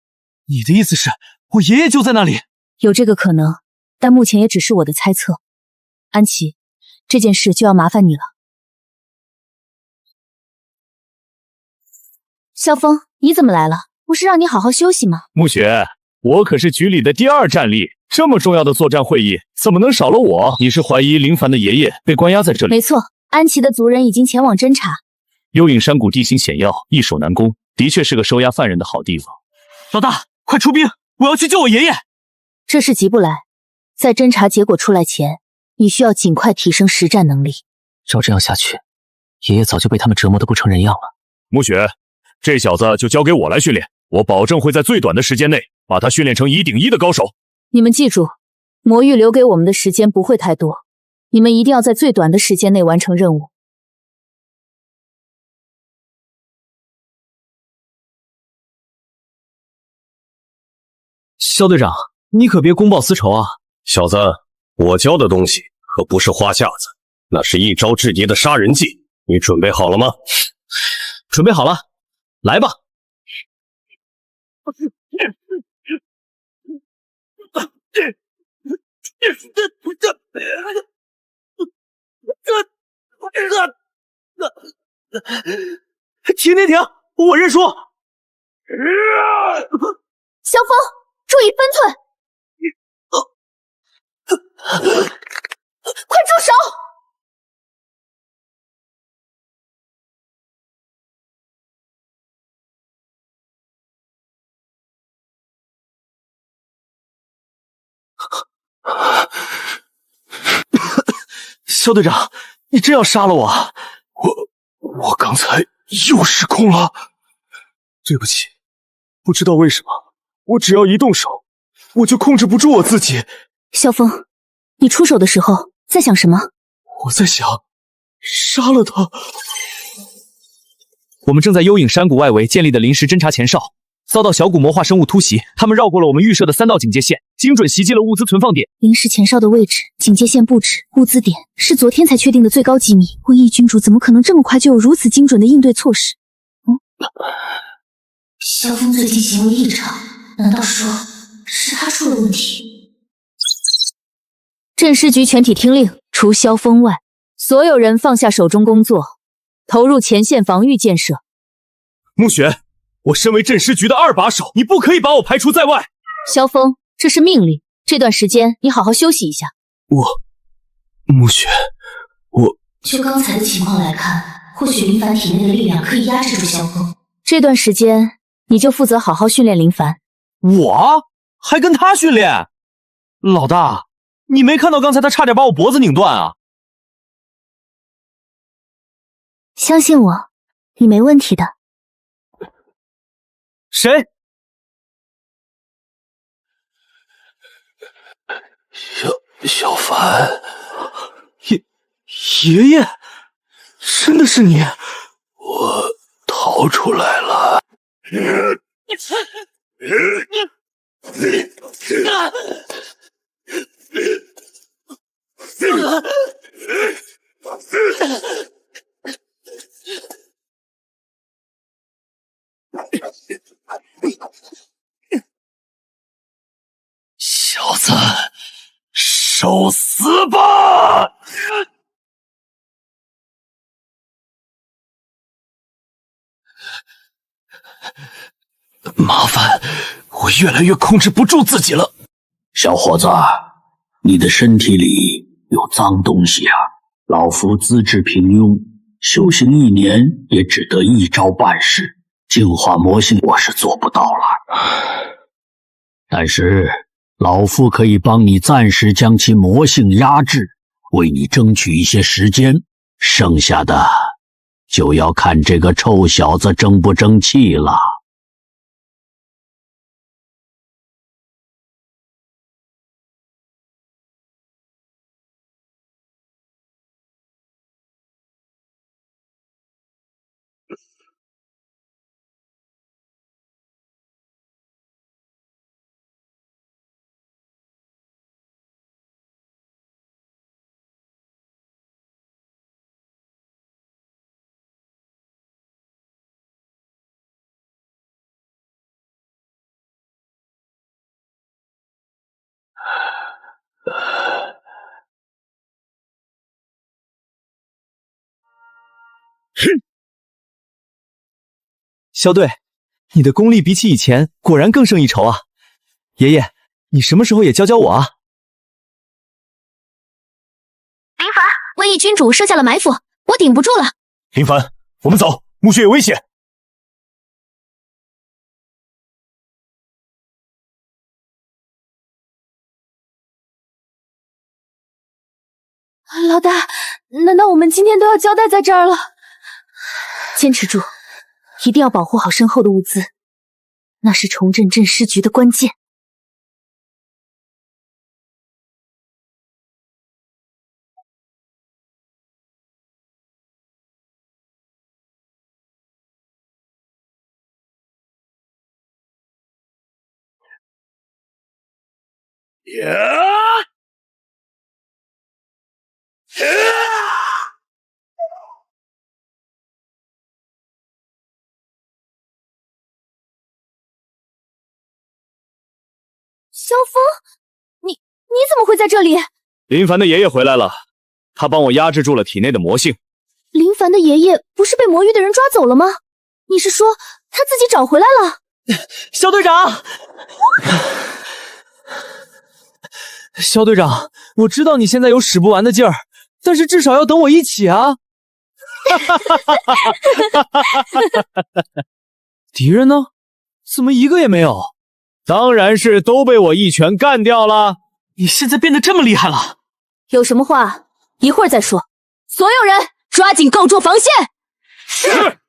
你的意思是，我爷爷就在那里？有这个可能，但目前也只是我的猜测。安琪，这件事就要麻烦你了。萧峰，你怎么来了？不是让你好好休息吗？暮雪，我可是局里的第2战力，这么重要的作战会议，怎么能少了我？你是怀疑林凡的爷爷被关押在这里？没错，安琪的族人已经前往侦查。幽影山谷地形险要，易守难攻，的确是个收押犯人的好地方。老大，快出兵！我要去救我爷爷。这事急不来，在侦查结果出来前，你需要尽快提升实战能力。照这样下去，爷爷早就被他们折磨得不成人样了。暮雪，这小子就交给我来训练，我保证会在最短的时间内把他训练成1顶1的高手。你们记住，魔域留给我们的时间不会太多，你们一定要在最短的时间内完成任务。萧队长，你可别公报私仇啊！小子，我教的东西可不是花架子，那是一招制敌的杀人技，你准备好了吗？准备好了，来吧！停！我认输！萧峰，注意分寸！快住手！萧队长，你真要杀了我？我刚才又失控了，对不起。不知道为什么，我只要一动手，我就控制不住我自己。萧峰，你出手的时候在想什么？我在想，杀了他。我们正在幽影山谷外围建立的临时侦察前哨，遭到小谷魔化生物突袭，他们绕过了我们预设的3道警戒线，精准袭击了物资存放点。临时前哨的位置、警戒线布置、物资点是昨天才确定的最高机密。瘟疫君主怎么可能这么快就有如此精准的应对措施？萧峰最近行为异常，难道说是他出了问题？镇尸局全体听令，除萧峰外，所有人放下手中工作，投入前线防御建设。暮雪，我身为镇尸局的2把手，你不可以把我排除在外。萧峰，这是命令，这段时间你好好休息一下。暮雪，就刚才的情况来看，或许林凡体内的力量可以压制住萧峰。这段时间你就负责好好训练林凡。我还跟他训练？老大，你没看到刚才他差点把我脖子拧断啊？相信我，你没问题的。谁？小凡，爷爷，真的是你！我逃出来了。小子，受死吧！麻烦，我越来越控制不住自己了。小伙子，你的身体里有脏东西啊！老夫资质平庸，修行1年也只得一招半式，净化魔性我是做不到了。但是老夫可以帮你暂时将其魔性压制，为你争取一些时间，剩下的就要看这个臭小子争不争气了。肖队，你的功力比起以前果然更胜一筹啊！爷爷，你什么时候也教教我啊？林凡，瘟疫君主设下了埋伏，我顶不住了。林凡，我们走，墓穴有危险。老大，难道我们今天都要交代在这儿了？坚持住，一定要保护好身后的物资，那是重振镇尸局的关键。萧峰，你怎么会在这里？林凡的爷爷回来了，他帮我压制住了体内的魔性。林凡的爷爷不是被魔域的人抓走了吗？你是说他自己找回来了？肖队长，肖队长，我知道你现在有使不完的劲儿，但是至少要等我一起啊！敌人呢？怎么一个也没有？当然是都被我一拳干掉了。你现在变得这么厉害了？有什么话一会儿再说。所有人抓紧构筑防线。是。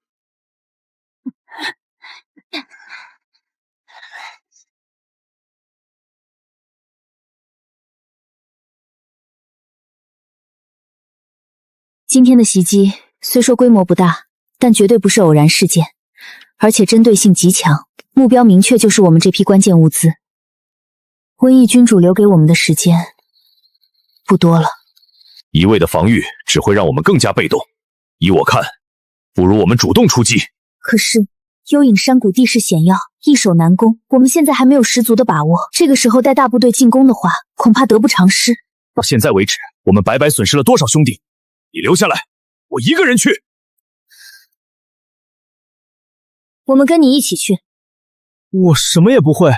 今天的袭击虽说规模不大，但绝对不是偶然事件，而且针对性极强，目标明确就是我们这批关键物资。瘟疫君主留给我们的时间不多了，一味的防御只会让我们更加被动。依我看，不如我们主动出击。可是幽隐山谷地势险要，易守难攻，我们现在还没有十足的把握。这个时候带大部队进攻的话，恐怕得不偿失。到现在为止，我们白白损失了多少兄弟？你留下来，我一个人去。我们跟你一起去。我什么也不会，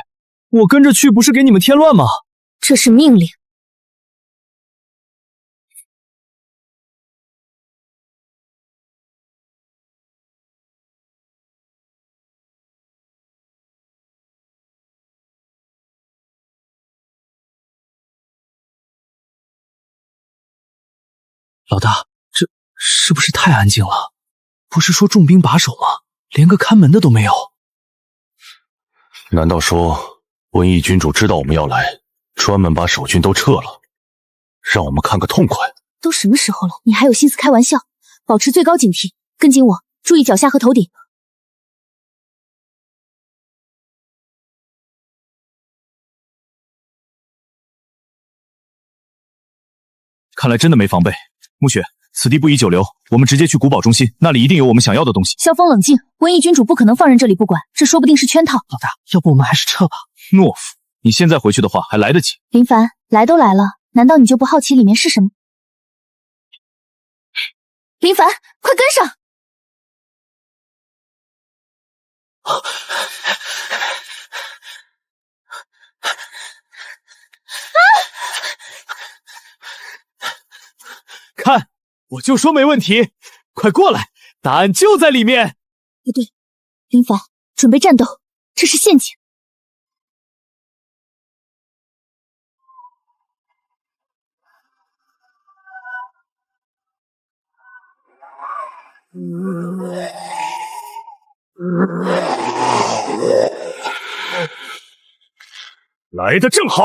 我跟着去不是给你们添乱吗？这是命令。老大，这是不是太安静了？不是说重兵把守吗？连个看门的都没有。难道说瘟疫君主知道我们要来，专门把守军都撤了，让我们看个痛快？都什么时候了，你还有心思开玩笑？保持最高警惕，跟紧我，注意脚下和头顶。看来真的没防备。暮雪，此地不宜久留，我们直接去古堡中心，那里一定有我们想要的东西。萧峰冷静，瘟疫君主不可能放任这里不管，这说不定是圈套。老大，要不我们还是撤吧。懦夫，你现在回去的话还来得及。林凡，来都来了，难道你就不好奇里面是什么？林凡，快跟上！看，我就说没问题，快过来，答案就在里面。不对，林凡，准备战斗，这是陷阱。来得正好。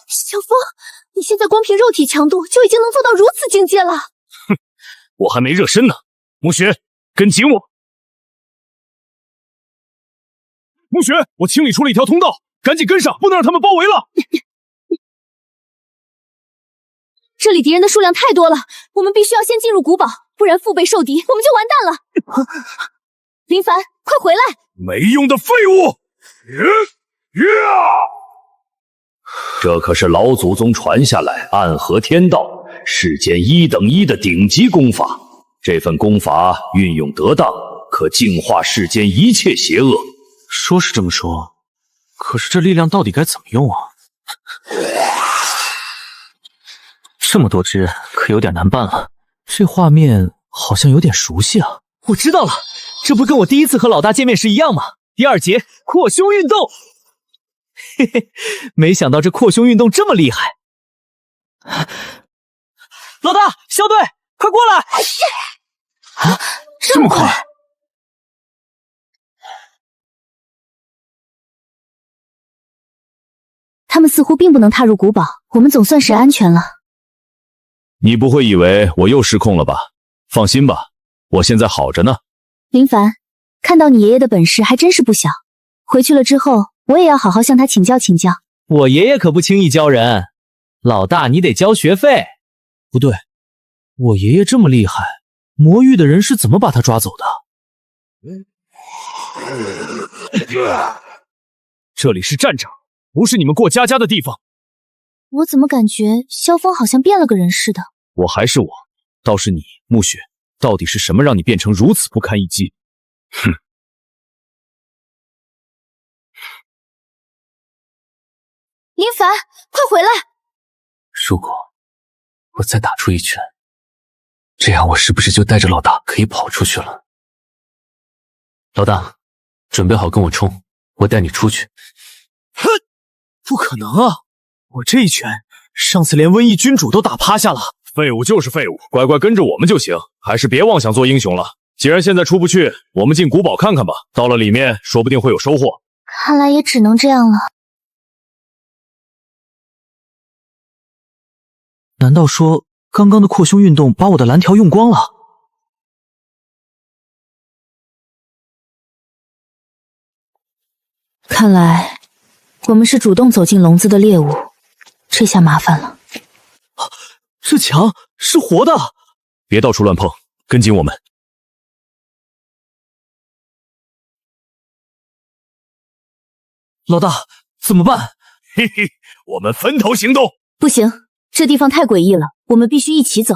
萧峰，你现在光凭肉体强度就已经能做到如此境界了。哼，我还没热身呢。暮雪，跟紧我。暮雪，我清理出了一条通道，赶紧跟上，不能让他们包围了。这里敌人的数量太多了，我们必须要先进入古堡，不然腹背受敌，我们就完蛋了。林凡，快回来！没用的废物！这可是老祖宗传下来暗合天道、世间1等1的顶级功法。这份功法运用得当，可净化世间一切邪恶。说是这么说，可是这力量到底该怎么用啊？这么多只，可有点难办了。这画面好像有点熟悉啊！我知道了，这不跟我第一次和老大见面时一样吗？第2节扩胸运动。嘿嘿，没想到这扩胸运动这么厉害。老大，小队，快过来！啊，这么快！他们似乎并不能踏入古堡，我们总算是安全了。你不会以为我又失控了吧？放心吧，我现在好着呢。林凡，看到你爷爷的本事还真是不小，回去了之后我也要好好向他请教请教。我爷爷可不轻易教人，老大你得交学费。不对，我爷爷这么厉害，魔域的人是怎么把他抓走的？这里是战场，不是你们过家家的地方。我怎么感觉萧峰好像变了个人似的？我还是我，倒是你，暮雪，到底是什么让你变成如此不堪一击？哼！林凡，快回来！如果我再打出一拳，这样我是不是就带着老大可以跑出去了？老大，准备好跟我冲，我带你出去。哼，不可能啊！我这一拳，上次连瘟疫君主都打趴下了。废物就是废物，乖乖跟着我们就行，还是别妄想做英雄了。既然现在出不去，我们进古堡看看吧。到了里面，说不定会有收获。看来也只能这样了。难道说刚刚的扩胸运动把我的蓝条用光了？看来我们是主动走进笼子的猎物，这下麻烦了。这墙是活的！别到处乱碰，跟紧我们。老大，怎么办？嘿嘿，我们分头行动。不行，这地方太诡异了，我们必须一起走。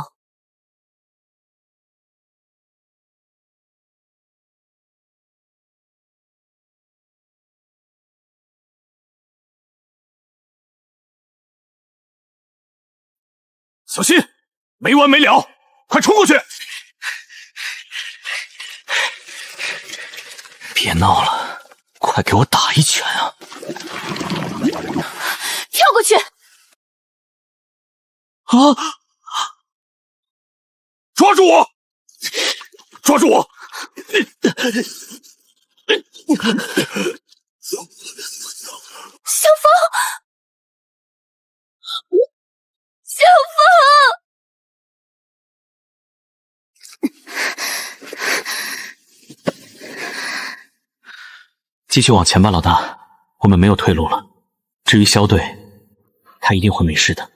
小心，没完没了，快冲过去！别闹了，快给我打一拳啊！跳过去！啊！抓住我！抓住我！小风，小风！继续往前吧，老大，我们没有退路了。至于肖队，他一定会没事的。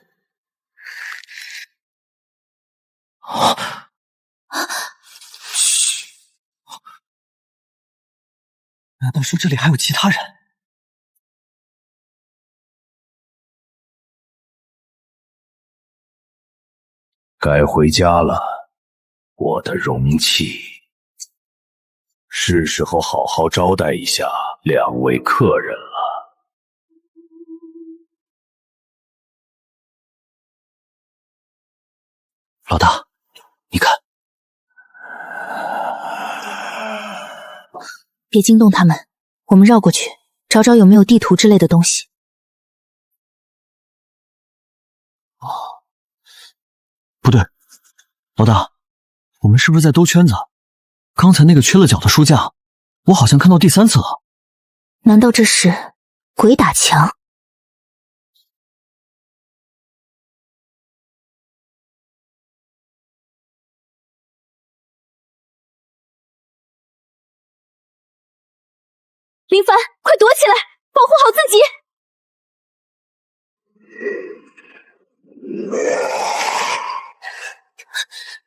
嘘，难道说这里还有其他人？该回家了，我的容器。是时候好好招待一下两位客人了。老大，你看，别惊动他们，我们绕过去，找找有没有地图之类的东西。不对，老大，我们是不是在兜圈子？刚才那个缺了角的书架，我好像看到第3次了。难道这是鬼打墙？林凡，快躲起来，保护好自己！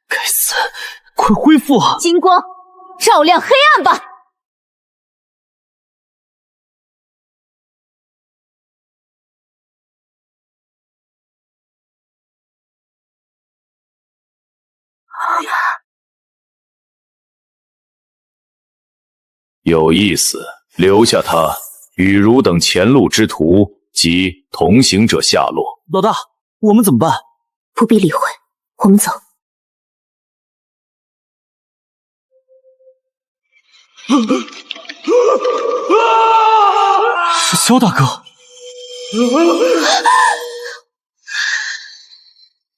该死，快恢复啊！金光，照亮黑暗吧！有意思，留下他，与汝等前路之途及同行者下落。老大，我们怎么办？不必理会，我们走。是萧大哥。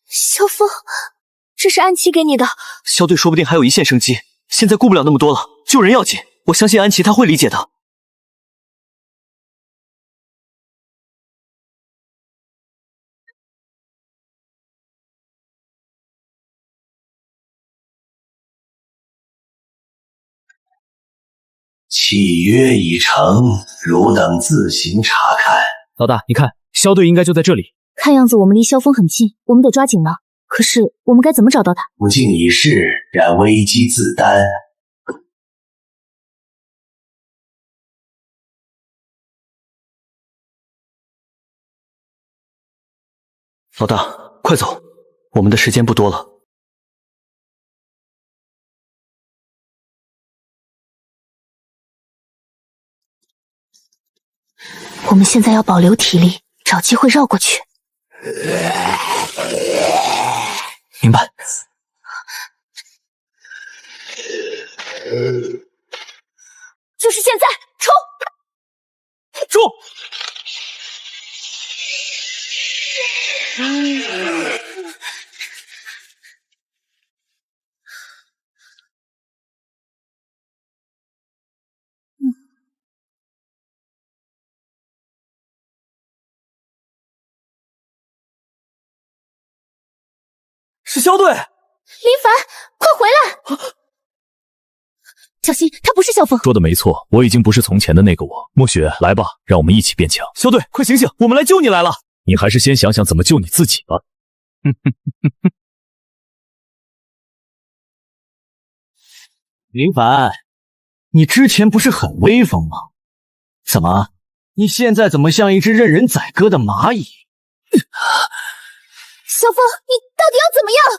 萧峰，这是安琪给你的。萧队说不定还有一线生机，现在顾不了那么多了，救人要紧。我相信安琪她会理解的。契约已成，汝等自行查看。老大，你看，萧队应该就在这里。看样子我们离萧峰很近，我们得抓紧了。可是我们该怎么找到他？不经一事，然危机自担。老大，快走，我们的时间不多了。我们现在要保留体力，找机会绕过去。明白。就是现在，冲！冲！是萧队！林凡，快回来！小心，他不是萧峰。说的没错，我已经不是从前的那个我。墨雪，来吧，让我们一起变强。萧队，快醒醒，我们来救你来了！你还是先想想怎么救你自己吧。林凡，你之前不是很威风吗？怎么，你现在怎么像一只任人宰割的蚂蚁？小风，你到底要怎么样？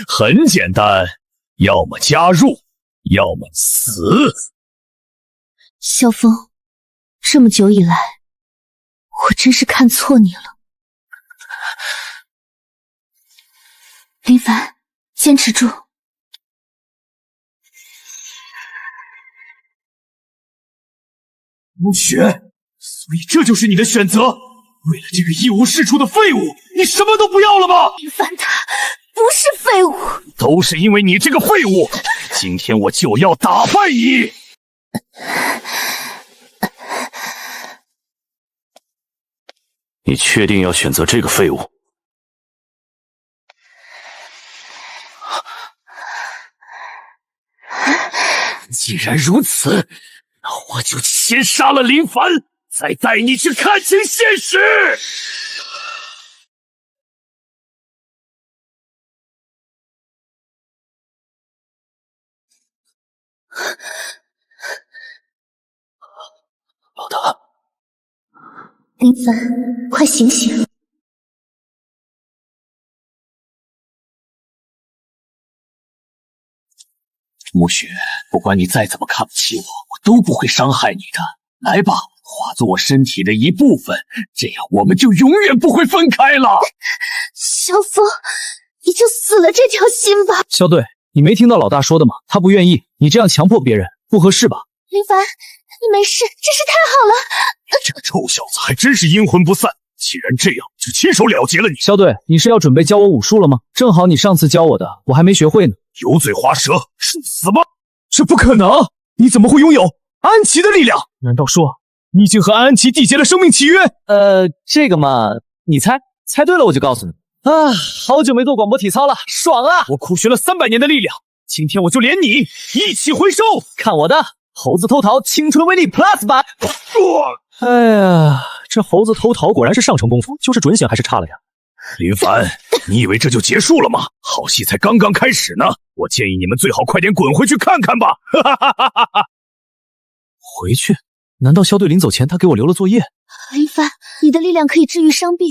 很简单，要么加入，要么死。萧峰，这么久以来，我真是看错你了。林凡，坚持住。暮雪，所以这就是你的选择？为了这个一无是处的废物，你什么都不要了吗？林凡他不是废物，都是因为你这个废物，今天我就要打败你！你确定要选择这个废物？既然如此，那我就先杀了林凡，再带你去看清现实。老大，林凡，快醒醒！暮雪，不管你再怎么看不起我，我都不会伤害你的。来吧，化作我身体的一部分，这样我们就永远不会分开了。萧峰，你就死了这条心吧。萧队，你没听到老大说的吗？他不愿意，你这样强迫别人，不合适吧？林凡，你没事，真是太好了。这个臭小子还真是阴魂不散。既然这样，就亲手了结了你。萧队，你是要准备教我武术了吗？正好你上次教我的，我还没学会呢。油嘴滑舌，是死吗？这不可能！你怎么会拥有安琪的力量？难道说你已经和安琪缔结了生命契约？这个嘛，你猜对了我就告诉你。啊，好久没做广播体操了，爽啊！我苦学了300年的力量，今天我就连你一起回收！看我的猴子偷桃青春威力 Plus 版！哎呀，这猴子偷桃果然是上乘功夫，就是准显还是差了呀。林凡，你以为这就结束了吗？好戏才刚刚开始呢！我建议你们最好快点滚回去看看吧。回去？难道萧队临走前他给我留了作业？林凡，你的力量可以治愈伤病。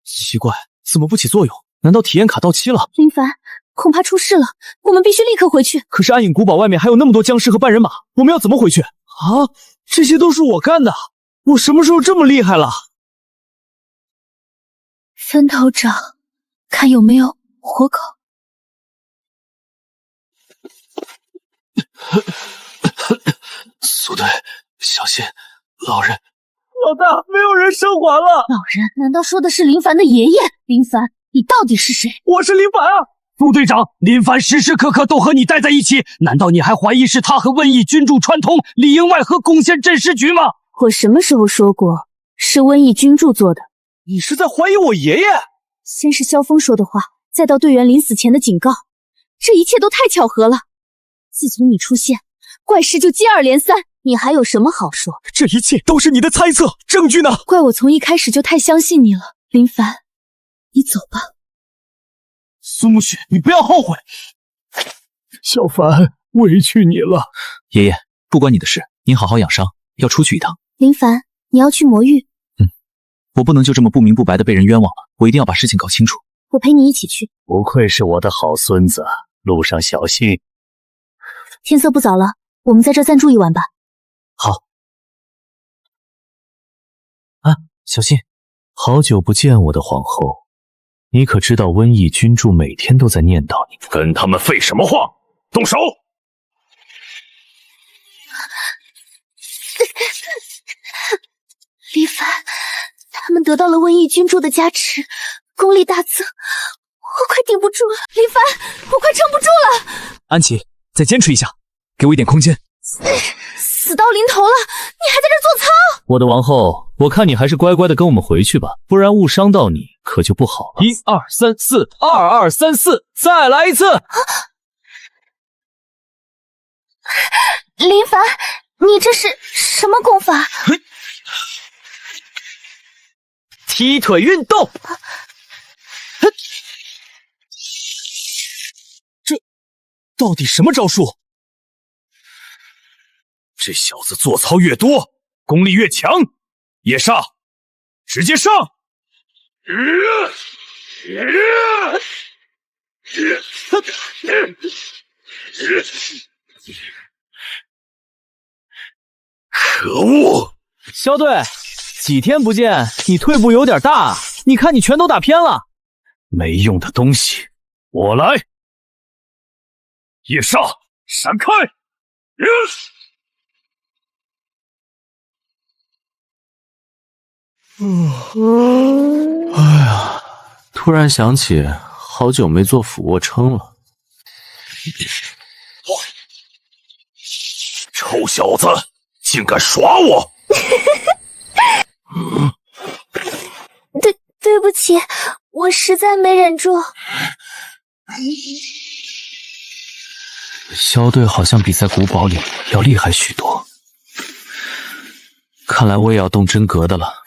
奇怪，怎么不起作用？难道体验卡到期了？林凡，恐怕出事了，我们必须立刻回去。可是暗影古堡外面还有那么多僵尸和半人马，我们要怎么回去？啊，这些都是我干的，我什么时候这么厉害了？分头找，看有没有活口。苏队，小心，老人。老大，没有人生还了。老人？难道说的是林凡的爷爷？林凡，你到底是谁？我是林凡啊！苏队长，林凡时时刻刻都和你待在一起，难道你还怀疑是他和瘟疫君主串通，里应外合攻陷镇尸局吗？我什么时候说过是瘟疫君主做的？你是在怀疑我爷爷？先是萧峰说的话，再到队员临死前的警告，这一切都太巧合了。自从你出现，怪事就接二连三，你还有什么好说？这一切都是你的猜测，证据呢？怪我从一开始就太相信你了。林凡，你走吧。苏暮雪，你不要后悔。小凡，委屈你了。爷爷，不关你的事，您好好养伤，要出去一趟。林凡，你要去魔域？我不能就这么不明不白的被人冤枉了，我一定要把事情搞清楚。我陪你一起去。不愧是我的好孙子，路上小心。天色不早了，我们在这暂住一晚吧。好。啊，小心！好久不见，我的皇后，你可知道瘟疫君主每天都在念叨你？跟他们废什么话？动手！林凡，他们得到了瘟疫君主的加持，功力大增，我快顶不住了。林凡，我快撑不住了。安琪，再坚持一下，给我一点空间。死到临头了，你还在这做操？我的王后，我看你还是乖乖的跟我们回去吧，不然误伤到你可就不好了。1、2、3、4，2、2、3、4，再来一次！林凡，你这是什么功法？踢腿运动。这到底什么招数？这小子做操越多，功力越强。夜煞，直接上！可恶！肖队，几天不见，你退步有点大，你看你全都打偏了。没用的东西，我来！夜煞，闪开！哎呀，突然想起好久没做俯卧撑了。臭小子，竟敢耍我！对不起，我实在没忍住。肖队好像比在古堡里要厉害许多，看来我也要动真格的了。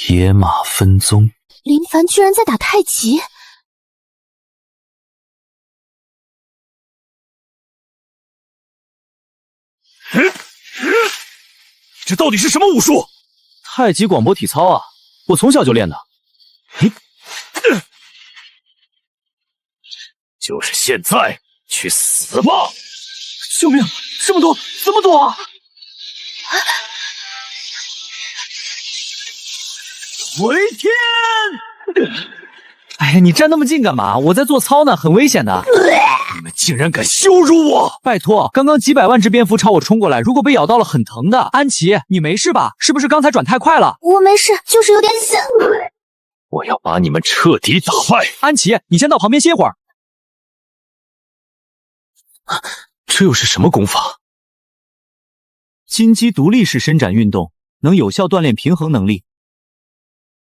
野马分鬃，林凡居然在打太极。这到底是什么武术？太极广播体操啊，我从小就练的。就是现在，去死吧！救命！这么多，怎么躲啊？回天！哎呀，你站那么近干嘛？我在做操呢，很危险的。你们竟然敢羞辱我！拜托，刚刚几百万只蝙蝠朝我冲过来，如果被咬到了，很疼的。安琪，你没事吧？是不是刚才转太快了？我没事，就是有点想。我要把你们彻底打败！安琪，你先到旁边歇会儿。这又是什么功法？金鸡独立式伸展运动，能有效锻炼平衡能力。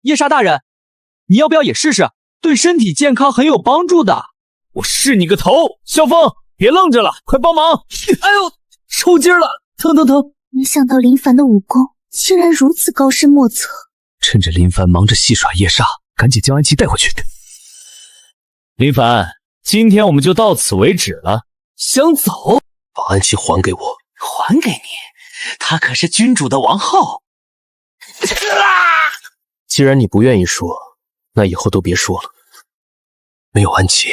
夜煞大人，你要不要也试试？对身体健康很有帮助的。我试你个头！萧峰，别愣着了，快帮忙！哎呦，抽筋了，疼疼疼！没想到林凡的武功竟然如此高深莫测。趁着林凡忙着戏耍夜煞，赶紧将安琪带回去。林凡，今天我们就到此为止了。想走？把安琪还给我！还给你？她可是君主的王后。既然你不愿意说，那以后都别说了。没有安琪，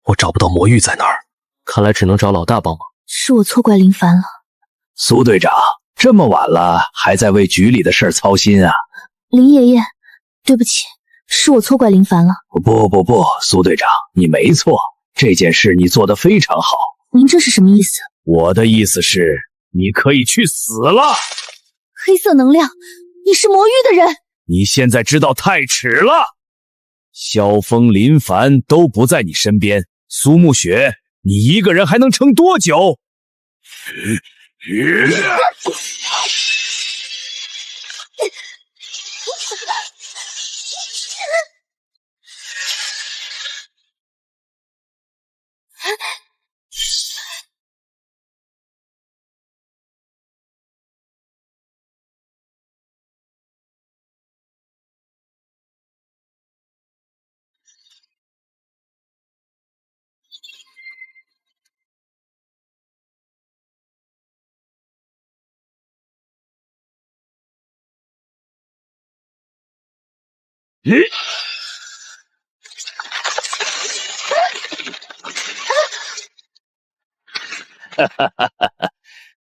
我找不到魔域在哪儿，看来只能找老大帮忙。是我错怪林凡了。苏队长，这么晚了还在为局里的事儿操心啊？林爷爷，对不起，是我错怪林凡了。不，苏队长，你没错，这件事你做得非常好。您这是什么意思？我的意思是，你可以去死了。黑色能量，你是魔域的人。你现在知道太迟了。萧峰、林凡都不在你身边，苏沐雪，你一个人还能撑多久？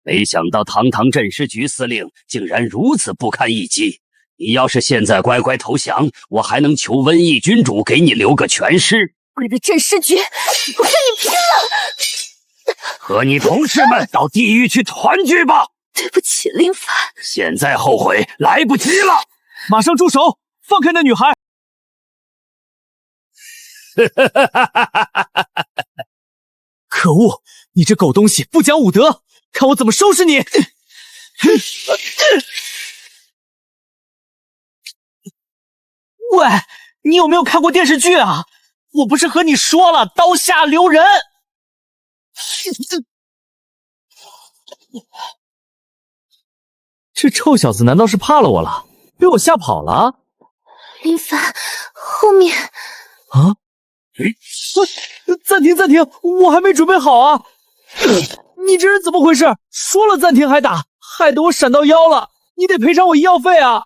没想到堂堂镇尸局司令竟然如此不堪一击！你要是现在乖乖投降，我还能求瘟疫君主给你留个全尸。为了镇尸局，我跟你拼了！和你同事们到地狱去团聚吧！对不起，林凡，现在后悔来不及了！马上住手！放开那女孩！可恶！你这狗东西，不讲武德！看我怎么收拾你！喂，你有没有看过电视剧啊？我不是和你说了，刀下留人！这臭小子难道是怕了我了？被我吓跑了？林凡，后面啊！暂停，我还没准备好啊！你这人怎么回事？说了暂停还打，害得我闪到腰了。你得赔偿我医药费啊！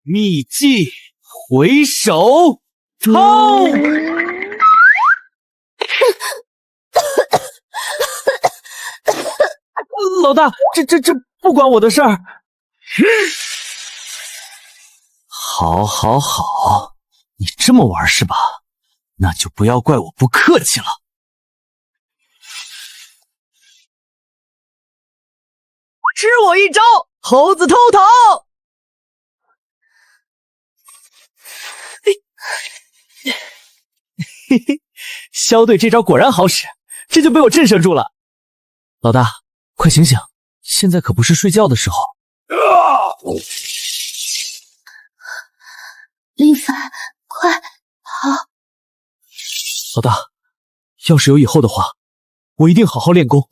秘技回首掏。老大，这不关我的事儿。好，好，好，你这么玩是吧？那就不要怪我不客气了。吃我一招，猴子偷桃！嘿嘿，萧队这招果然好使，这就被我震慑住了。老大，快醒醒，现在可不是睡觉的时候。林凡，快跑！老大，要是有以后的话，我一定好好练功。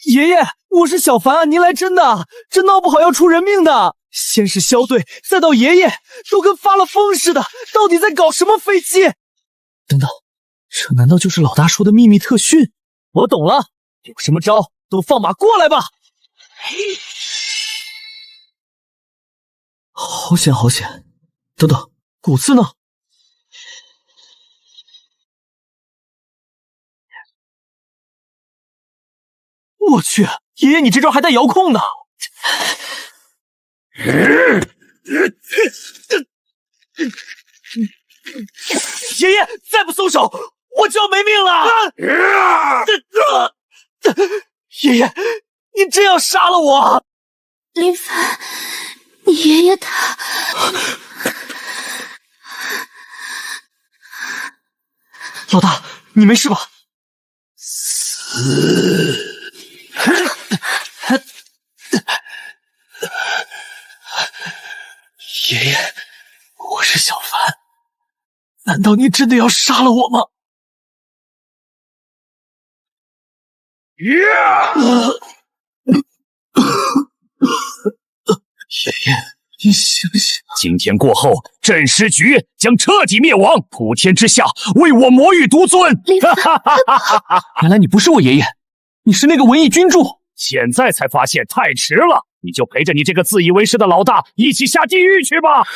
爷爷，我是小凡啊，您来真的，这闹不好要出人命的。先是萧队，再到爷爷，都跟发了疯似的，到底在搞什么飞机？等等，这难道就是老大说的秘密特训？我懂了，有什么招都放马过来吧！好险，好险！等等，骨刺呢？我去，爷爷你这招还带遥控呢！爷爷再不松手，我就要没命了！爷爷，你真要杀了我？林凡，你爷爷他……老大，你没事吧？爷爷，我是小凡，难道你真的要杀了我吗？爷爷，你醒醒！今天过后，镇尸局将彻底灭亡，普天之下为我魔域独尊。原来你不是我爷爷，你是那个文艺君主。现在才发现太迟了，你就陪着你这个自以为是的老大一起下地狱去吧。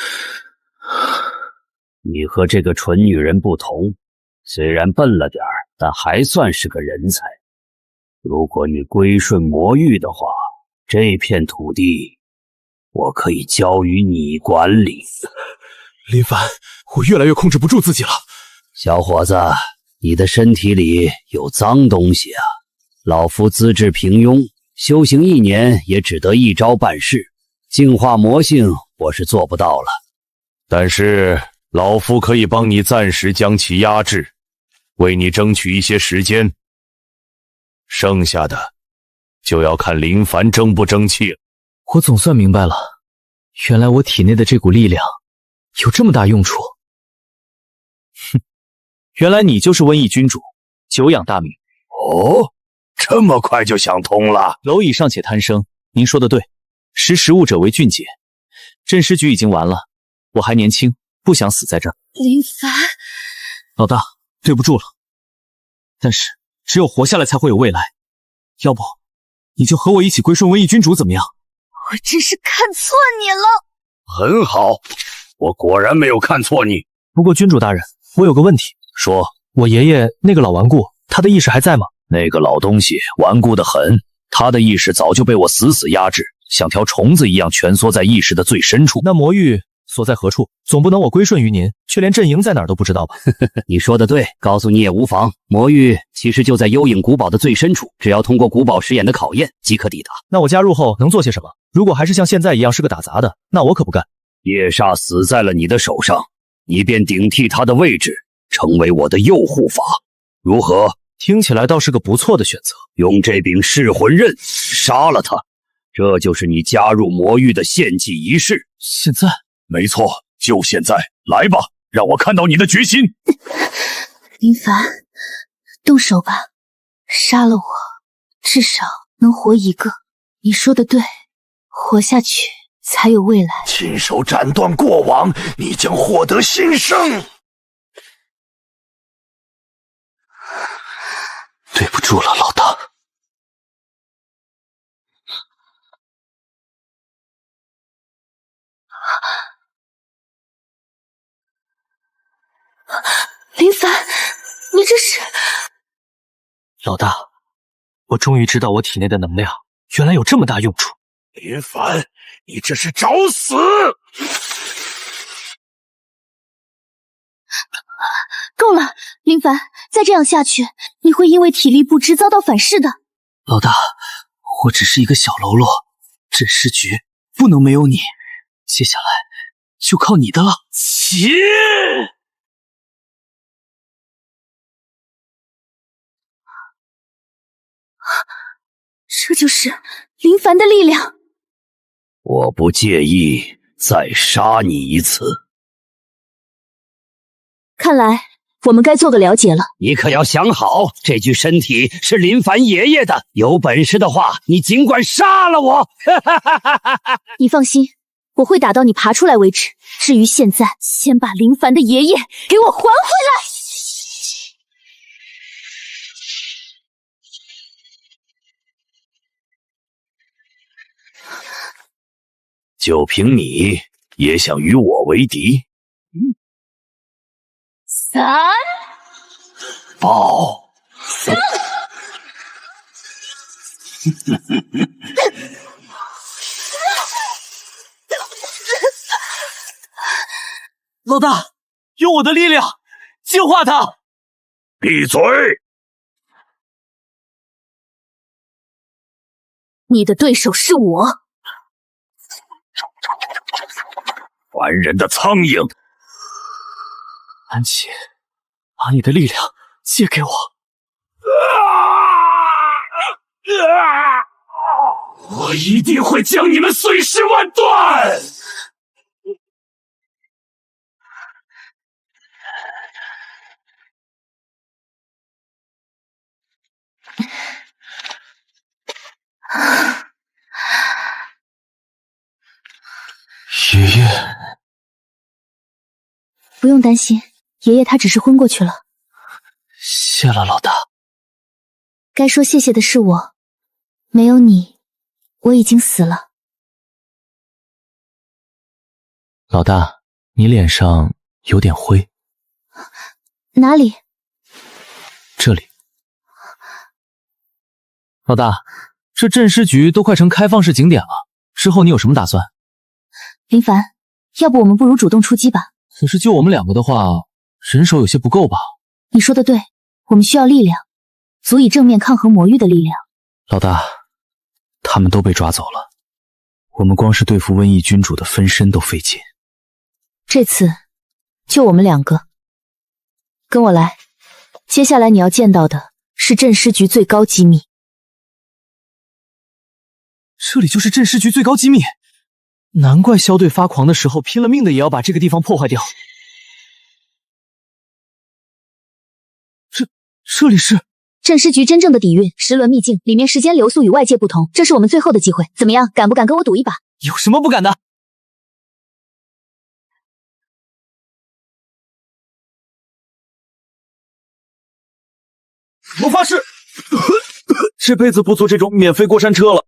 你和这个蠢女人不同，虽然笨了点儿，但还算是个人才。如果你归顺魔域的话，这片土地我可以交于你管理。林凡，我越来越控制不住自己了。小伙子，你的身体里有脏东西啊！老夫资质平庸，修行1年也只得一招半式，净化魔性我是做不到了。但是老夫可以帮你暂时将其压制，为你争取一些时间。剩下的就要看林凡争不争气了。我总算明白了，原来我体内的这股力量有这么大用处。哼，原来你就是瘟疫君主，久仰大名。哦，这么快就想通了？蝼蚁尚且贪生，您说的对，识时务者为俊杰。镇尸局已经完了，我还年轻，不想死在这儿。林凡，老大，对不住了。但是只有活下来才会有未来，要不你就和我一起归顺瘟疫君主怎么样？我真是看错你了。很好，我果然没有看错你。不过君主大人，我有个问题。说，我爷爷那个老顽固，他的意识还在吗？那个老东西顽固得很，他的意识早就被我死死压制，像条虫子一样蜷缩在意识的最深处。那魔域所在何处？总不能我归顺于您，却连阵营在哪儿都不知道吧？你说的对，告诉你也无妨。魔域其实就在幽影古堡的最深处，只要通过古堡实验的考验，即可抵达。那我加入后能做些什么？如果还是像现在一样是个打杂的，那我可不干。夜煞死在了你的手上，你便顶替他的位置，成为我的右护法，如何？听起来倒是个不错的选择。用这柄噬魂刃杀了他，这就是你加入魔域的献祭仪式。现在？没错，就现在，来吧，让我看到你的决心。林凡，动手吧，杀了我，至少能活一个。你说的对，活下去才有未来。亲手斩断过往，你将获得新生。对不住了，老大。林凡，你这是……老大，我终于知道我体内的能量原来有这么大用处。林凡，你这是找死！够了，林凡，再这样下去，你会因为体力不支遭到反噬的。老大，我只是一个小喽啰，镇尸局不能没有你，接下来就靠你的了。起！这就是林凡的力量。我不介意再杀你一次。看来我们该做个了解了。你可要想好，这具身体是林凡爷爷的，有本事的话，你尽管杀了我。你放心，我会打到你爬出来为止。至于现在，先把林凡的爷爷给我还回来。就凭你也想与我为敌3、报老大，用我的力量净化他！闭嘴！你的对手是我。烦人的苍蝇！安琪，把你的力量借给我。我一定会将你们碎尸万段！爷爷，不用担心，爷爷他只是昏过去了。谢了，老大。该说谢谢的是我，没有你，我已经死了。老大，你脸上有点灰。哪里？这里。老大，这镇尸局都快成开放式景点了，之后你有什么打算？林凡，要不我们不如主动出击吧？可是就我们两个的话，人手有些不够吧？你说的对，我们需要力量，足以正面抗衡魔域的力量。老大，他们都被抓走了，我们光是对付瘟疫君主的分身都费劲。这次就我们两个，跟我来。接下来你要见到的是镇尸局最高机密。这里就是镇尸局最高机密，难怪萧队发狂的时候拼了命的也要把这个地方破坏掉。这里是镇尸局真正的底蕴，10轮秘境，里面时间流速与外界不同，这是我们最后的机会，怎么样？敢不敢跟我赌一把？有什么不敢的？我发誓，这辈子不坐这种免费过山车了。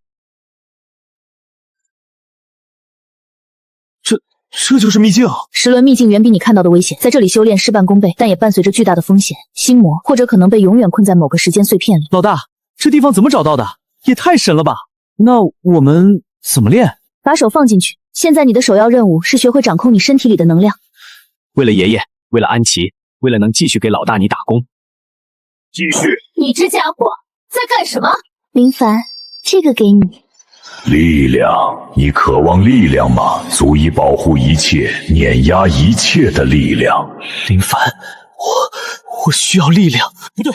这就是秘境。10轮秘境远比你看到的危险，在这里修炼事半功倍，但也伴随着巨大的风险，心魔或者可能被永远困在某个时间碎片里。老大，这地方怎么找到的？也太神了吧！那我们怎么练？把手放进去。现在你的首要任务是学会掌控你身体里的能量。为了爷爷，为了安琪，为了能继续给老大你打工。继续。你这家伙在干什么？林凡，这个给你。力量，你渴望力量吗？足以保护一切、碾压一切的力量。林凡，我需要力量。不对，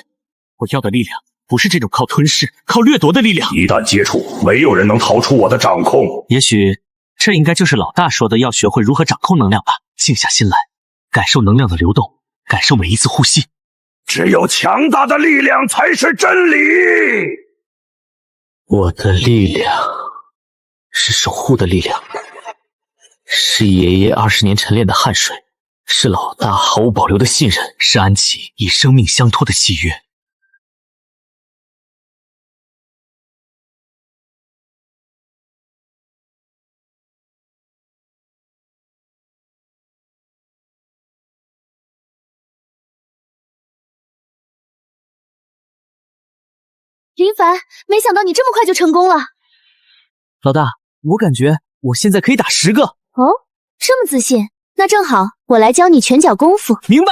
我要的力量不是这种靠吞噬、靠掠夺的力量。一旦接触，没有人能逃出我的掌控。也许这应该就是老大说的要学会如何掌控能量吧。静下心来，感受能量的流动，感受每一次呼吸。只有强大的力量才是真理。我的力量是守护的力量，是爷爷20年晨练的汗水，是老大毫无保留的信任，是安琪以生命相托的契约。林凡，没想到你这么快就成功了。老大，我感觉我现在可以打10个。哦，这么自信，那正好，我来教你拳脚功夫。明白。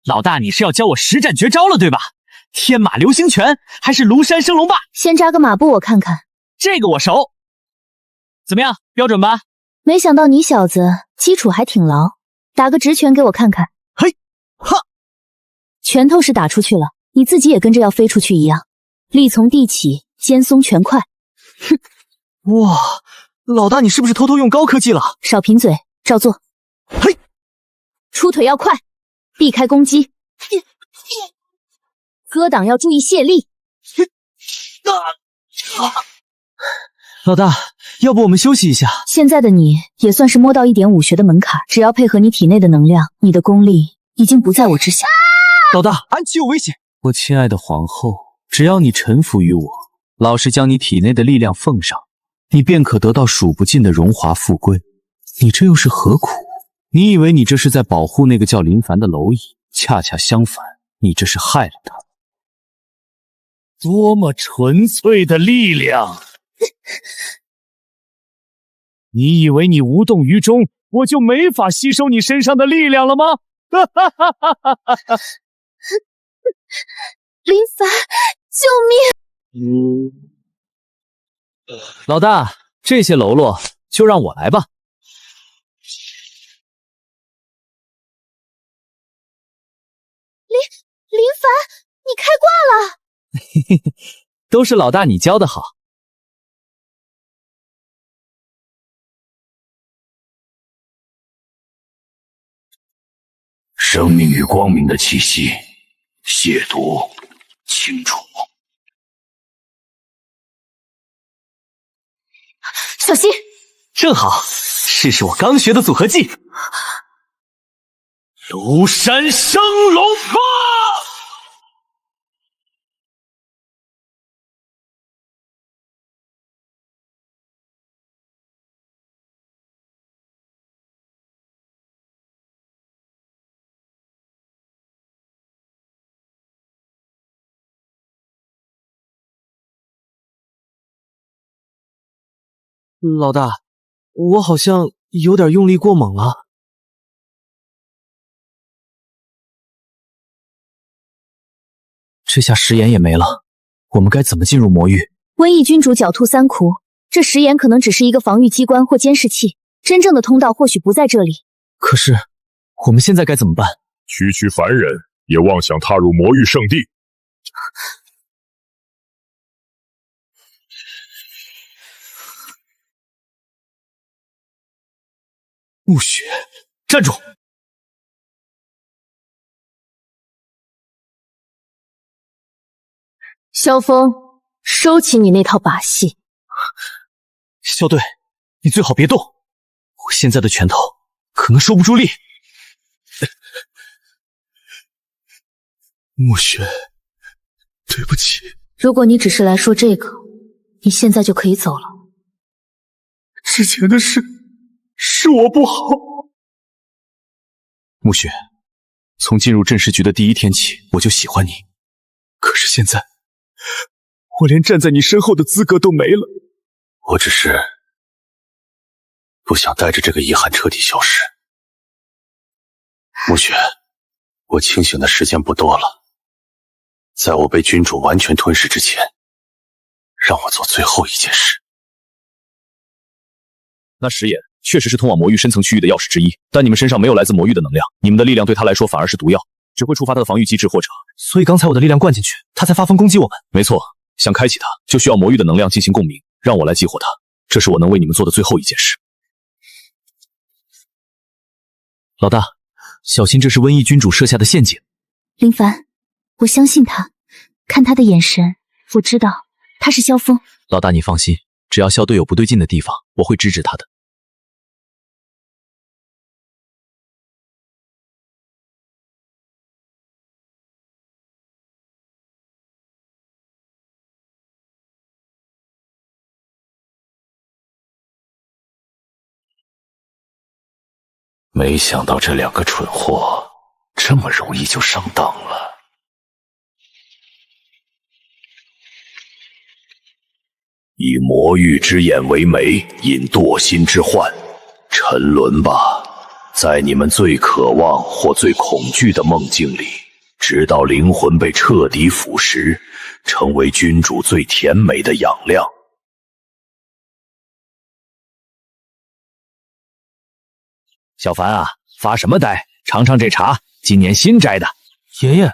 老大，你是要教我实战绝招了，对吧？天马流星拳还是庐山升龙霸？先扎个马步我看看。这个我熟。怎么样，标准吧？没想到你小子基础还挺牢，打个直拳给我看看。嘿，哈！拳头是打出去了，你自己也跟着要飞出去一样。力从地起，肩松拳快。哼！哇，老大，你是不是偷偷用高科技了？少贫嘴，照做。嘿，出腿要快，避开攻击。格挡要注意卸力。老大，要不我们休息一下？现在的你也算是摸到一点武学的门槛，只要配合你体内的能量，你的功力已经不在我之下。老大，安琪有危险！我亲爱的皇后，只要你臣服于我，老实将你体内的力量奉上，你便可得到数不尽的荣华富贵。你这又是何苦？你以为你这是在保护那个叫林凡的蝼蚁，恰恰相反，你这是害了他。多么纯粹的力量！你以为你无动于衷，我就没法吸收你身上的力量了吗？林凡，救命！老大，这些喽啰就让我来吧。林凡，你开挂了！嘿嘿嘿，都是老大你教的好。生命与光明的气息，亵渎清楚。小心！正好试试我刚学的组合技——庐山升龙霸！老大，我好像有点用力过猛了。这下食盐也没了，我们该怎么进入魔域？瘟疫君主狡兔三窟，这食盐可能只是一个防御机关或监视器，真正的通道或许不在这里。可是，我们现在该怎么办？区区凡人也妄想踏入魔域圣地。暮雪，站住！萧峰，收起你那套把戏。萧队，你最好别动，我现在的拳头可能收不住力。暮雪，对不起。如果你只是来说这个，你现在就可以走了。之前的事是我不好。暮雪，从进入镇尸局的第一天起，我就喜欢你。可是现在，我连站在你身后的资格都没了。我只是不想带着这个遗憾彻底消失。暮雪，我清醒的时间不多了，在我被君主完全吞噬之前，让我做最后一件事。那食盐确实是通往魔域深层区域的钥匙之一，但你们身上没有来自魔域的能量，你们的力量对他来说反而是毒药，只会触发他的防御机制，或者……所以刚才我的力量灌进去，他才发疯攻击我们。没错，想开启它，就需要魔域的能量进行共鸣，让我来激活它，这是我能为你们做的最后一件事。老大，小心这是瘟疫君主设下的陷阱。林凡，我相信他，看他的眼神，我知道他是萧峰。老大你放心，只要萧队有不对劲的地方，我会制止他的。没想到这两个蠢货这么容易就上当了。以魔域之眼为媒，引堕心之患，沉沦吧，在你们最渴望或最恐惧的梦境里，直到灵魂被彻底腐蚀，成为君主最甜美的养料。小凡啊，发什么呆？尝尝这茶，今年新摘的。爷爷，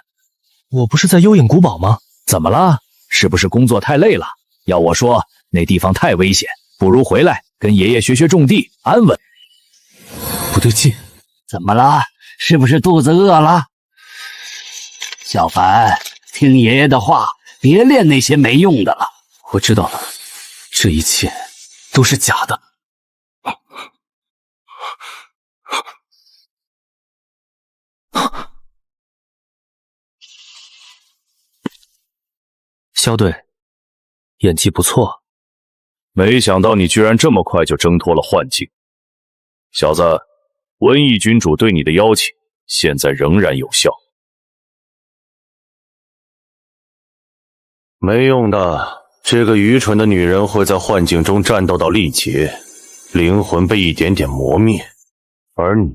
我不是在幽影古堡吗？怎么了？是不是工作太累了？要我说，那地方太危险，不如回来跟爷爷学学种地，安稳。不对劲，怎么了？是不是肚子饿了？小凡，听爷爷的话，别练那些没用的了。我知道了，这一切都是假的。肖队，演技不错。没想到你居然这么快就挣脱了幻境。小子，瘟疫君主对你的邀请现在仍然有效。没用的，这个愚蠢的女人会在幻境中战斗到力竭，灵魂被一点点磨灭，而你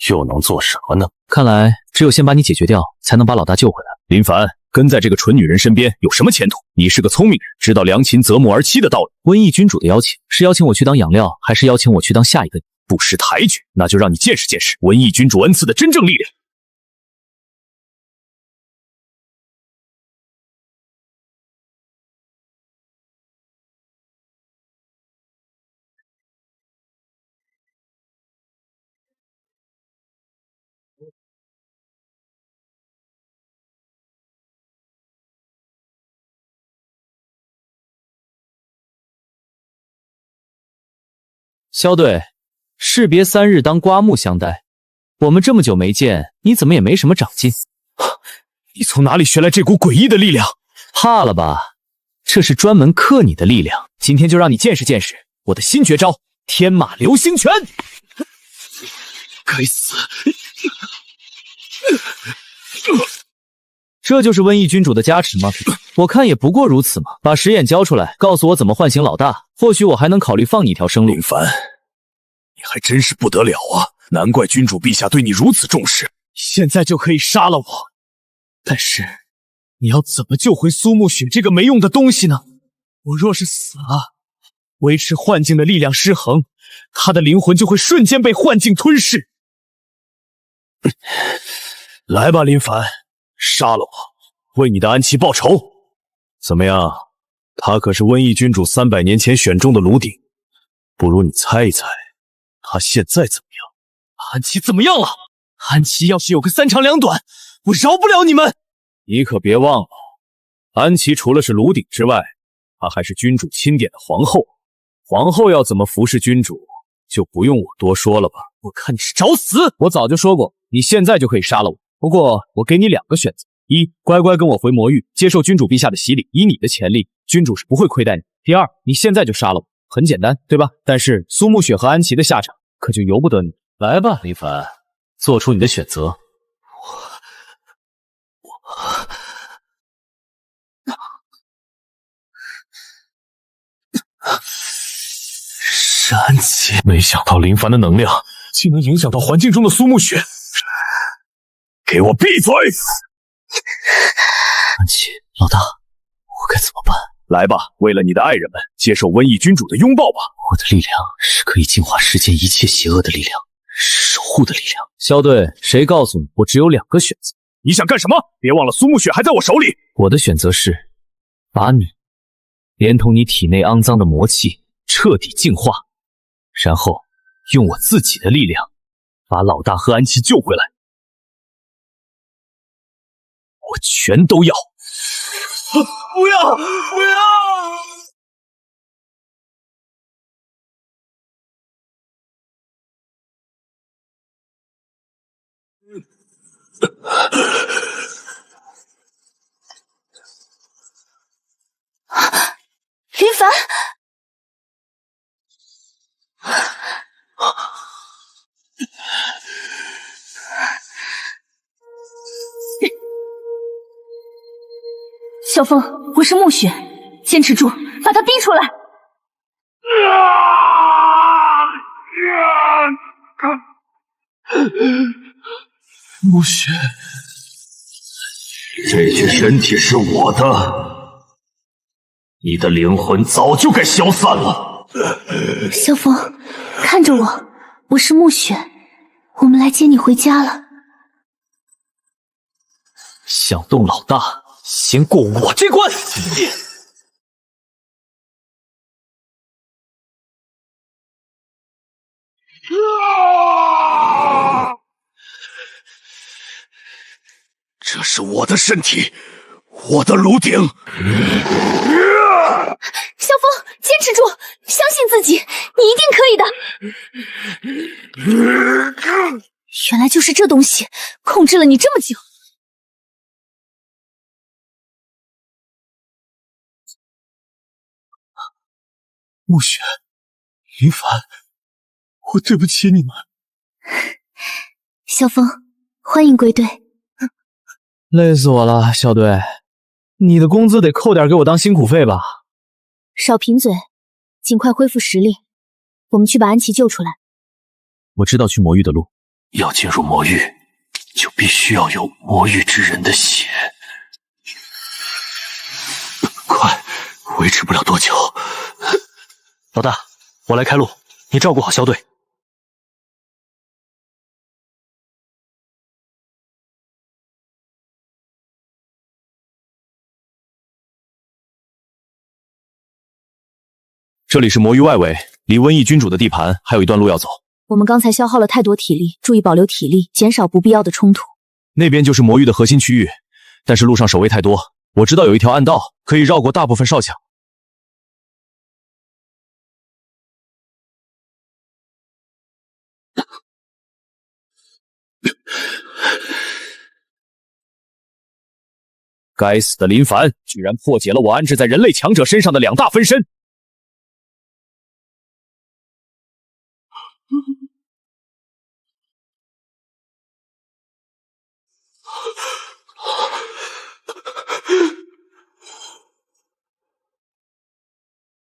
又能做什么呢？看来只有先把你解决掉，才能把老大救回来。林凡，跟在这个蠢女人身边有什么前途？你是个聪明人，知道良禽择木而栖的道理。瘟疫君主的邀请是邀请我去当养料，还是邀请我去当下一个你？不识抬举，那就让你见识见识瘟疫君主恩赐的真正力量。肖队，士别3日当刮目相待。我们这么久没见，你怎么也没什么长进？你从哪里学来这股诡异的力量？怕了吧？这是专门克你的力量。今天就让你见识见识我的新绝招——天马流星拳！该死！这就是瘟疫君主的加持吗？我看也不过如此嘛。把实验交出来，告诉我怎么唤醒老大，或许我还能考虑放你一条生路。林凡，你还真是不得了啊！难怪君主陛下对你如此重视。现在就可以杀了我，但是你要怎么救回苏沐雪这个没用的东西呢？我若是死了，维持幻境的力量失衡，他的灵魂就会瞬间被幻境吞噬。来吧，林凡，杀了我，为你的安琪报仇。怎么样？他可是瘟疫君主300年前选中的炉鼎，不如你猜一猜，他现在怎么样？安琪怎么样了？安琪要是有个3长2短，我饶不了你们！你可别忘了，安琪除了是炉鼎之外，她还是君主钦点的皇后。皇后要怎么服侍君主，就不用我多说了吧？我看你是找死！我早就说过，你现在就可以杀了我。不过我给你2个选择：一，乖乖跟我回魔域，接受君主陛下的洗礼，以你的潜力，君主是不会亏待你；第二，你现在就杀了我，很简单，对吧？但是苏沐雪和安琪的下场可就由不得你。来吧，林凡，做出你的选择。是安琪。没想到林凡的能量竟能影响到环境中的苏沐雪。给我闭嘴！安琪，老大，我该怎么办？来吧，为了你的爱人们，接受瘟疫君主的拥抱吧。我的力量是可以净化世间一切邪恶的力量，是守护的力量。肖队，谁告诉你我只有2个选择？你想干什么？别忘了苏沐雪还在我手里。我的选择是把你连同你体内肮脏的魔气彻底净化，然后用我自己的力量把老大和安琪救回来。我全都要！不要！不要！林凡，小风，我是暮雪，坚持住，把他逼出来。暮雪，这具身体是我的，你的灵魂早就该消散了。小风，看着我，我是暮雪，我们来接你回家了。想动老大，先过我这关。这是我的身体，我的炉鼎。小风，坚持住，相信自己，你一定可以的。原来就是这东西控制了你这么久。暮雪，林凡，我对不起你们。小风，欢迎归队。累死我了，小队，你的工资得扣点给我当辛苦费吧？少贫嘴，尽快恢复实力，我们去把安琪救出来。我知道去魔域的路，要进入魔域，就必须要有魔域之人的血。快，维持不了多久。老大，我来开路，你照顾好肖队。这里是魔域外围，离瘟疫君主的地盘还有一段路要走。我们刚才消耗了太多体力，注意保留体力，减少不必要的冲突。那边就是魔域的核心区域，但是路上守卫太多，我知道有一条暗道可以绕过大部分哨抢。该死的林凡居然破解了我安置在人类强者身上的2大分身！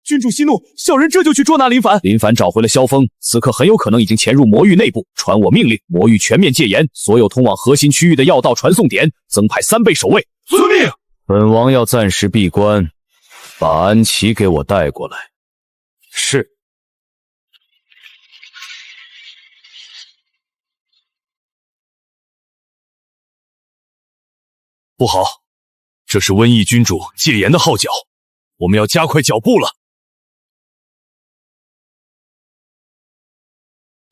君主息怒，小人这就去捉拿林凡。林凡找回了萧峰，此刻很有可能已经潜入魔域内部。传我命令，魔域全面戒严，所有通往核心区域的要道传送点增派3倍守卫。遵命。本王要暂时闭关，把安琪给我带过来。是。不好，这是瘟疫君主戒严的号角，我们要加快脚步了。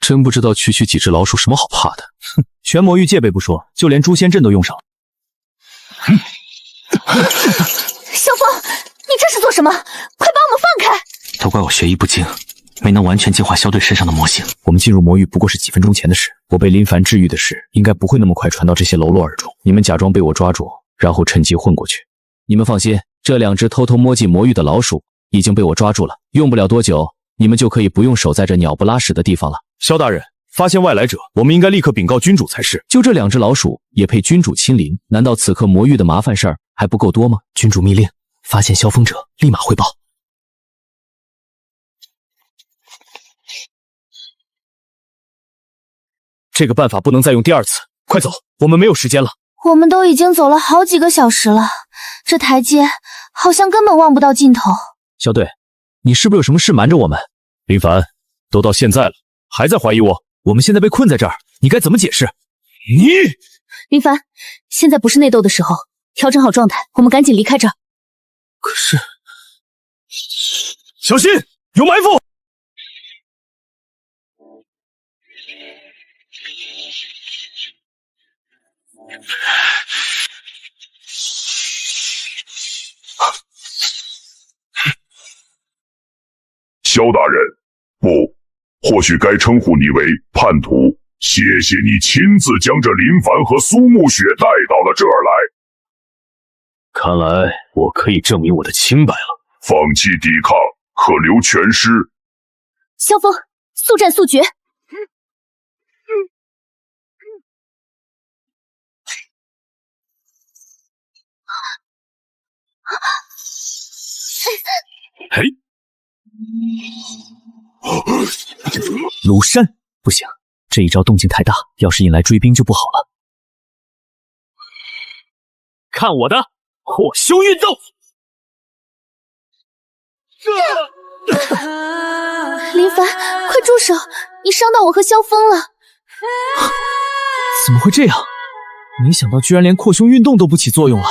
真不知道区区几只老鼠什么好怕的。哼，全魔域戒备不说，就连诛仙阵都用上了。萧峰，你这是做什么？快把我们放开！都怪我学艺不精，没能完全净化肖队身上的魔性。我们进入魔域不过是几分钟前的事，我被林凡治愈的事，应该不会那么快传到这些喽啰耳中。你们假装被我抓住，然后趁机混过去。你们放心，这2只偷偷摸进魔域的老鼠已经被我抓住了，用不了多久，你们就可以不用守在这鸟不拉屎的地方了。萧大人，发现外来者，我们应该立刻禀告君主才是。就这2只老鼠也配君主亲临？难道此刻魔域的麻烦事儿还不够多吗？君主密令，发现萧峰者立马汇报。这个办法不能再用第2次，快走，我们没有时间了。我们都已经走了好几个小时了，这台阶好像根本望不到尽头。小队，你是不是有什么事瞒着我们？林凡，都到现在了，还在怀疑我？我们现在被困在这儿，你该怎么解释？你，林凡，现在不是内斗的时候，调整好状态，我们赶紧离开这儿。可是，小心，有埋伏！萧大人，不，或许该称呼你为叛徒。谢谢你亲自将这林凡和苏暮雪带到了这儿来。看来我可以证明我的清白了。放弃抵抗，可留全尸。萧峰，速战速决！嘿，庐山不行，这一招动静太大，要是引来追兵就不好了。看我的破胸运动！林凡，快住手！你伤到我和萧峰了。怎么会这样？没想到居然连扩胸运动都不起作用了。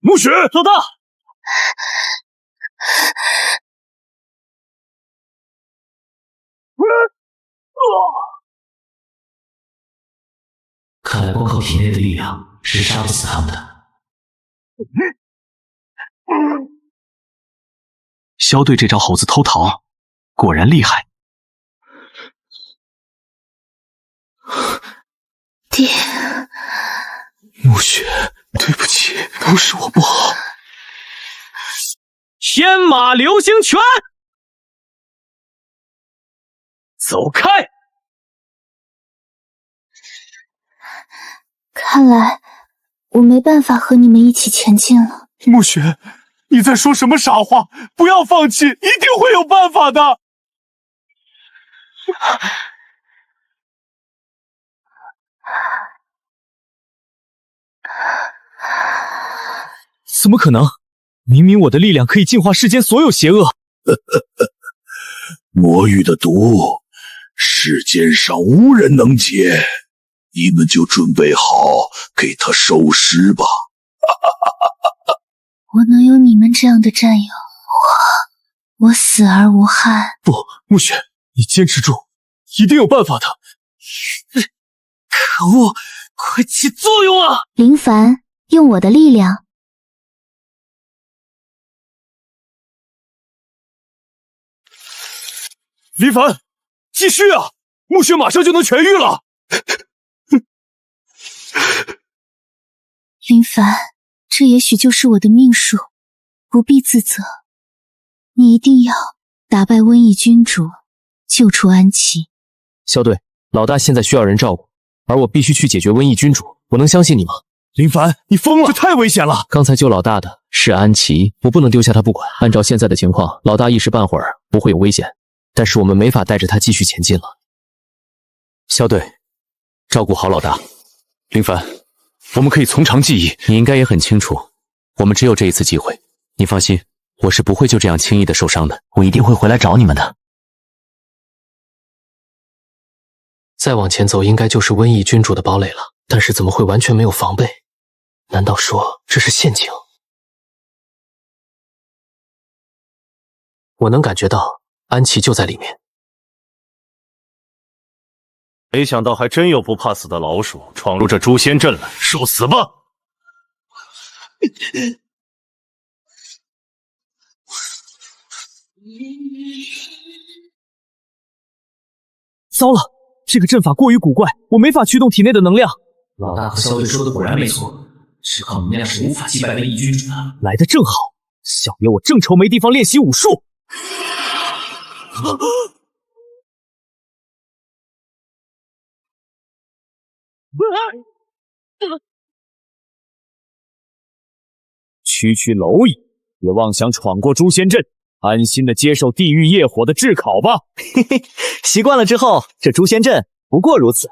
暮雪，老大！看来光靠体内的力量是杀不死他们的。萧队这招猴子偷桃果然厉害。爹，暮雪，对不起，都是我不好。天马流星拳，走开！看来我没办法和你们一起前进了。暮雪，你在说什么傻话？不要放弃，一定会有办法的。怎么可能？明明我的力量可以净化世间所有邪恶。魔域的毒，世间上无人能解，你们就准备好给他收尸吧。我能有你们这样的战友，我死而无憾。不，暮雪，你坚持住，一定有办法的。可恶，快起作用啊！林凡，用我的力量。林凡，继续啊！暮雪马上就能痊愈了。林凡，这也许就是我的命数，不必自责。你一定要打败瘟疫君主，救出安琪。萧队，老大现在需要人照顾，而我必须去解决瘟疫君主，我能相信你吗？林凡，你疯了，这太危险了。刚才救老大的是安琪，我不能丢下他不管。按照现在的情况，老大一时半会儿不会有危险，但是我们没法带着他继续前进了。萧队，照顾好老大。林凡，我们可以从长计议。你应该也很清楚，我们只有这一次机会。你放心，我是不会就这样轻易的受伤的，我一定会回来找你们的。再往前走，应该就是瘟疫君主的堡垒了，但是怎么会完全没有防备？难道说这是陷阱？我能感觉到安琪就在里面。没想到还真有不怕死的老鼠闯入这诛仙阵来，受死吧！糟了，这个阵法过于古怪，我没法驱动体内的能量。老大和萧队说的果然没错，只靠能量是无法击败瘟疫君主的。来得正好，小爷我正愁没地方练习武术。区区蝼蚁，别妄想闯过诛仙阵，安心的接受地狱业火的炙烤吧。嘿嘿，习惯了之后，这诛仙阵不过如此。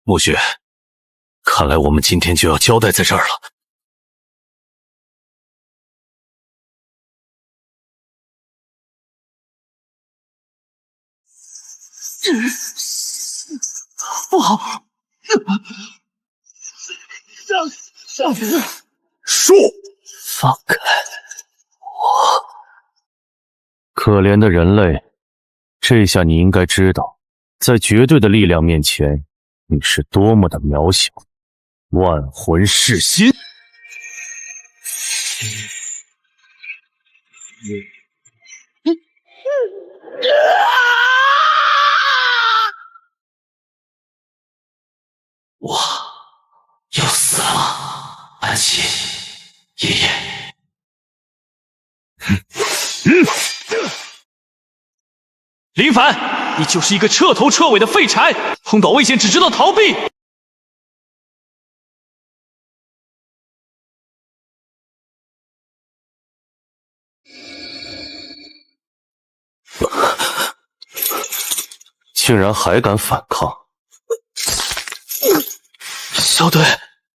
暮雪，看来我们今天就要交代在这儿了。不好！树，放开我！可怜的人类，这下你应该知道，在绝对的力量面前，你是多么的渺小。万魂噬心。我要死了，安琪，爷爷。林凡，你就是一个彻头彻尾的废柴，碰到危险只知道逃避。竟然还敢反抗！小队，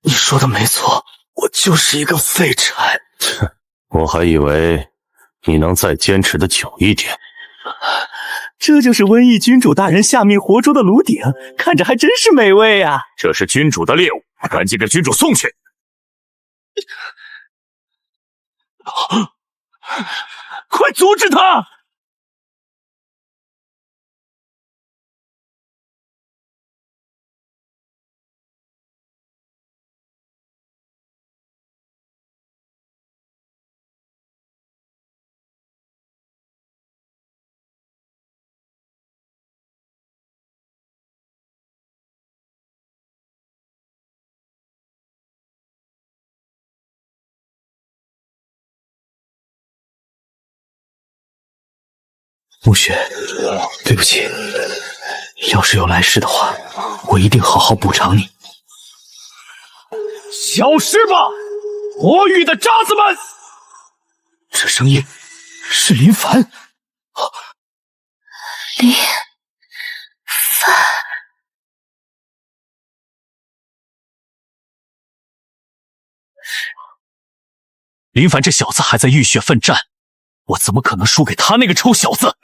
你说的没错，我就是一个废柴。我还以为你能再坚持的久一点。这就是瘟疫君主大人下命活捉的炉鼎，看着还真是美味啊！这是君主的猎物，赶紧给君主送去。快阻止他！暮雪，对不起，要是有来世的话，我一定好好补偿你。消失吧，火域的渣子们！这声音是林凡。林凡，林凡这小子还在浴血奋战，我怎么可能输给他那个臭小子？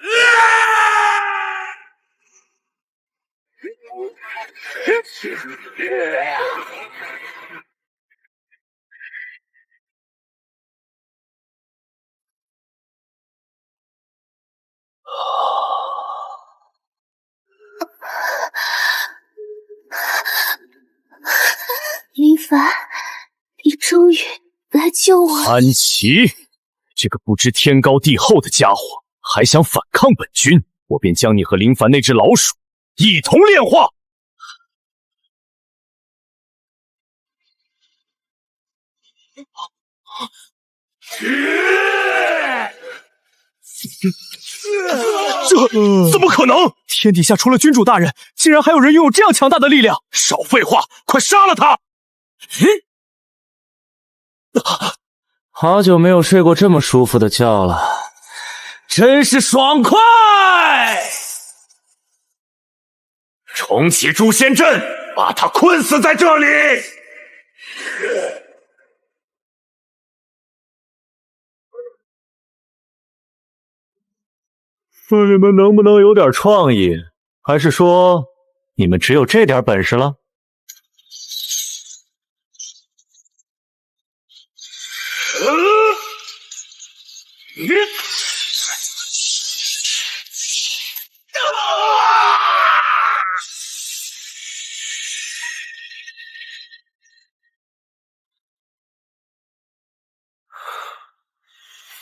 林凡，你终于来救我了。安琪，这个不知天高地厚的家伙，还想反抗本君，我便将你和林凡那只老鼠一同炼化。这怎么可能？天底下除了君主大人，竟然还有人拥有这样强大的力量！少废话，快杀了他！好久没有睡过这么舒服的觉了，真是爽快！重启诛仙阵，把他困死在这里！你们能不能有点创意？还是说你们只有这点本事了？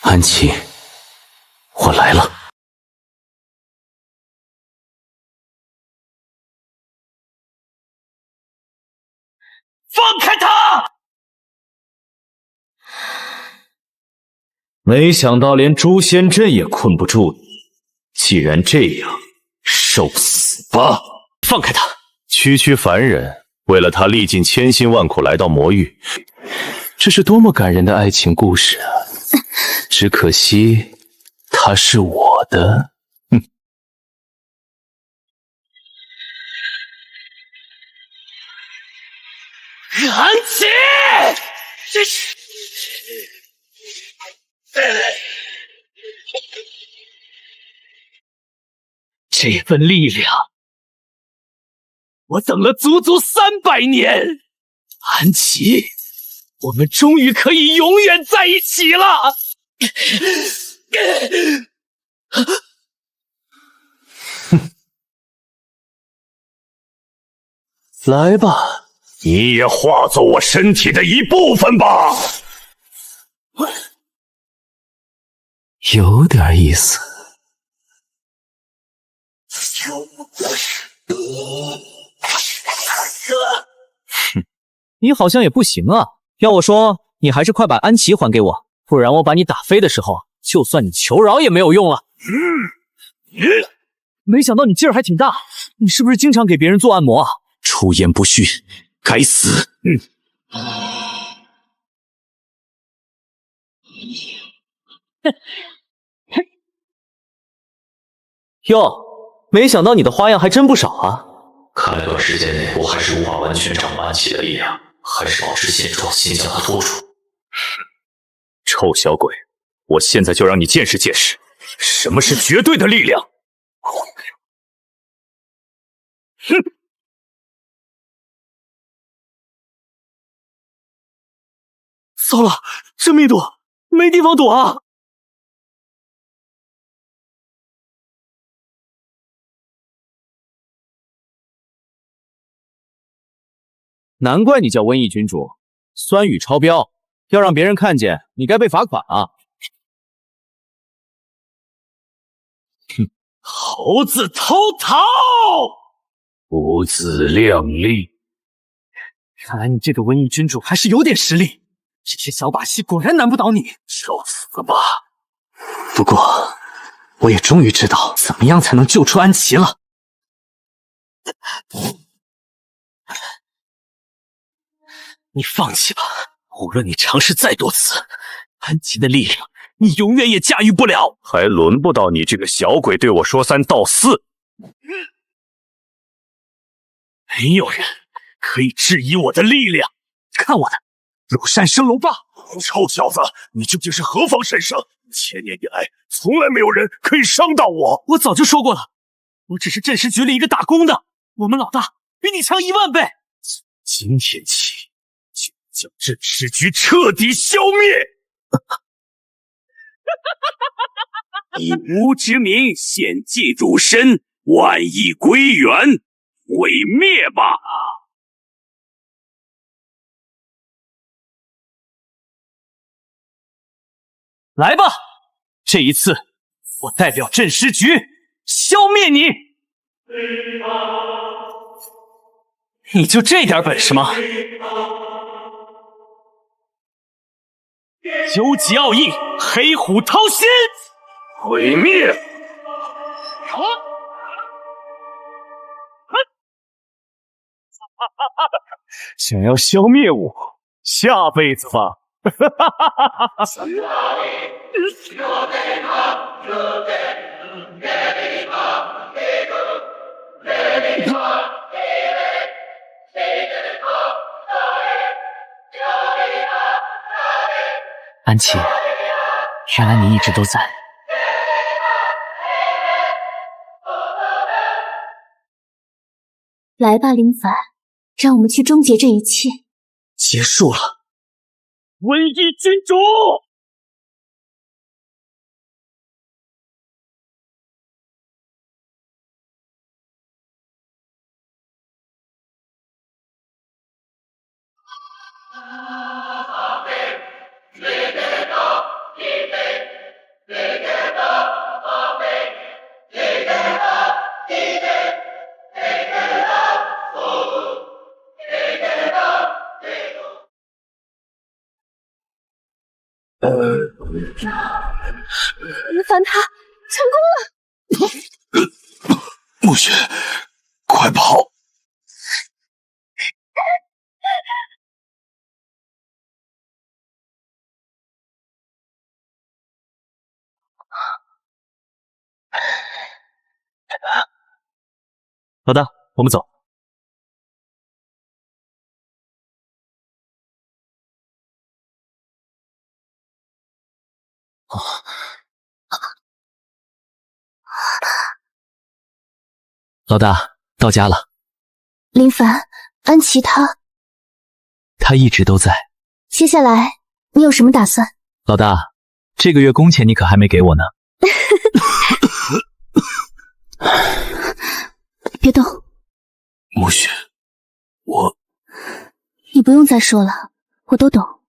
安琪，我来了。放开他！没想到连诛仙阵也困不住你，既然这样，受死吧！放开他！区区凡人，为了他历尽千辛万苦来到魔域，这是多么感人的爱情故事啊！只可惜，他是我的。安琪，这是。这份力量，我等了足足300年。安琪，我们终于可以永远在一起了。来吧，你也化作我身体的一部分吧。有点意思。哼，你好像也不行啊。要我说，你还是快把安琪还给我，不然我把你打飞的时候，就算你求饶也没有用了。没想到你劲儿还挺大，你是不是经常给别人做按摩啊？出言不逊，该死！哟，没想到你的花样还真不少啊！看来短时间内我还是无法完全掌握安琪的力量，还是保持现状，先将他拖住。臭小鬼，我现在就让你见识见识，什么是绝对的力量！哼！糟了，这密度没地方躲啊！难怪你叫瘟疫君主，酸雨超标，要让别人看见，你该被罚款啊！哼，猴子偷桃，不自量力。看来你这个瘟疫君主还是有点实力，这些小把戏果然难不倒你。受死吧！不过，我也终于知道怎么样才能救出安琪了。你放弃吧，无论你尝试再多次，安琪的力量你永远也驾驭不了。还轮不到你这个小鬼对我说三道四。没有人可以质疑我的力量，看我的入山升龙霸！臭小子，你究竟是何方神圣？千年以来，从来没有人可以伤到我。我早就说过了，我只是镇尸局里一个打工的，我们老大比你强10000倍。今天起，就将镇尸局彻底消灭！以无之名献祭主身，万亿归元，毁灭吧！来吧，这一次我代表镇尸局消灭你！你就这点本事吗？究极奥义，黑虎掏心，毁灭！想要消灭我，下辈子吧！安琪，原来你一直都在。来吧，林凡，让我们去终结这一切。结束了。瘟疫君主，林凡他成功了！暮雪，快跑！老大，我们走。老大，到家了。林凡，安琪她一直都在。接下来你有什么打算？老大，这个月工钱你可还没给我呢。别动。暮雪，我……你不用再说了，我都懂。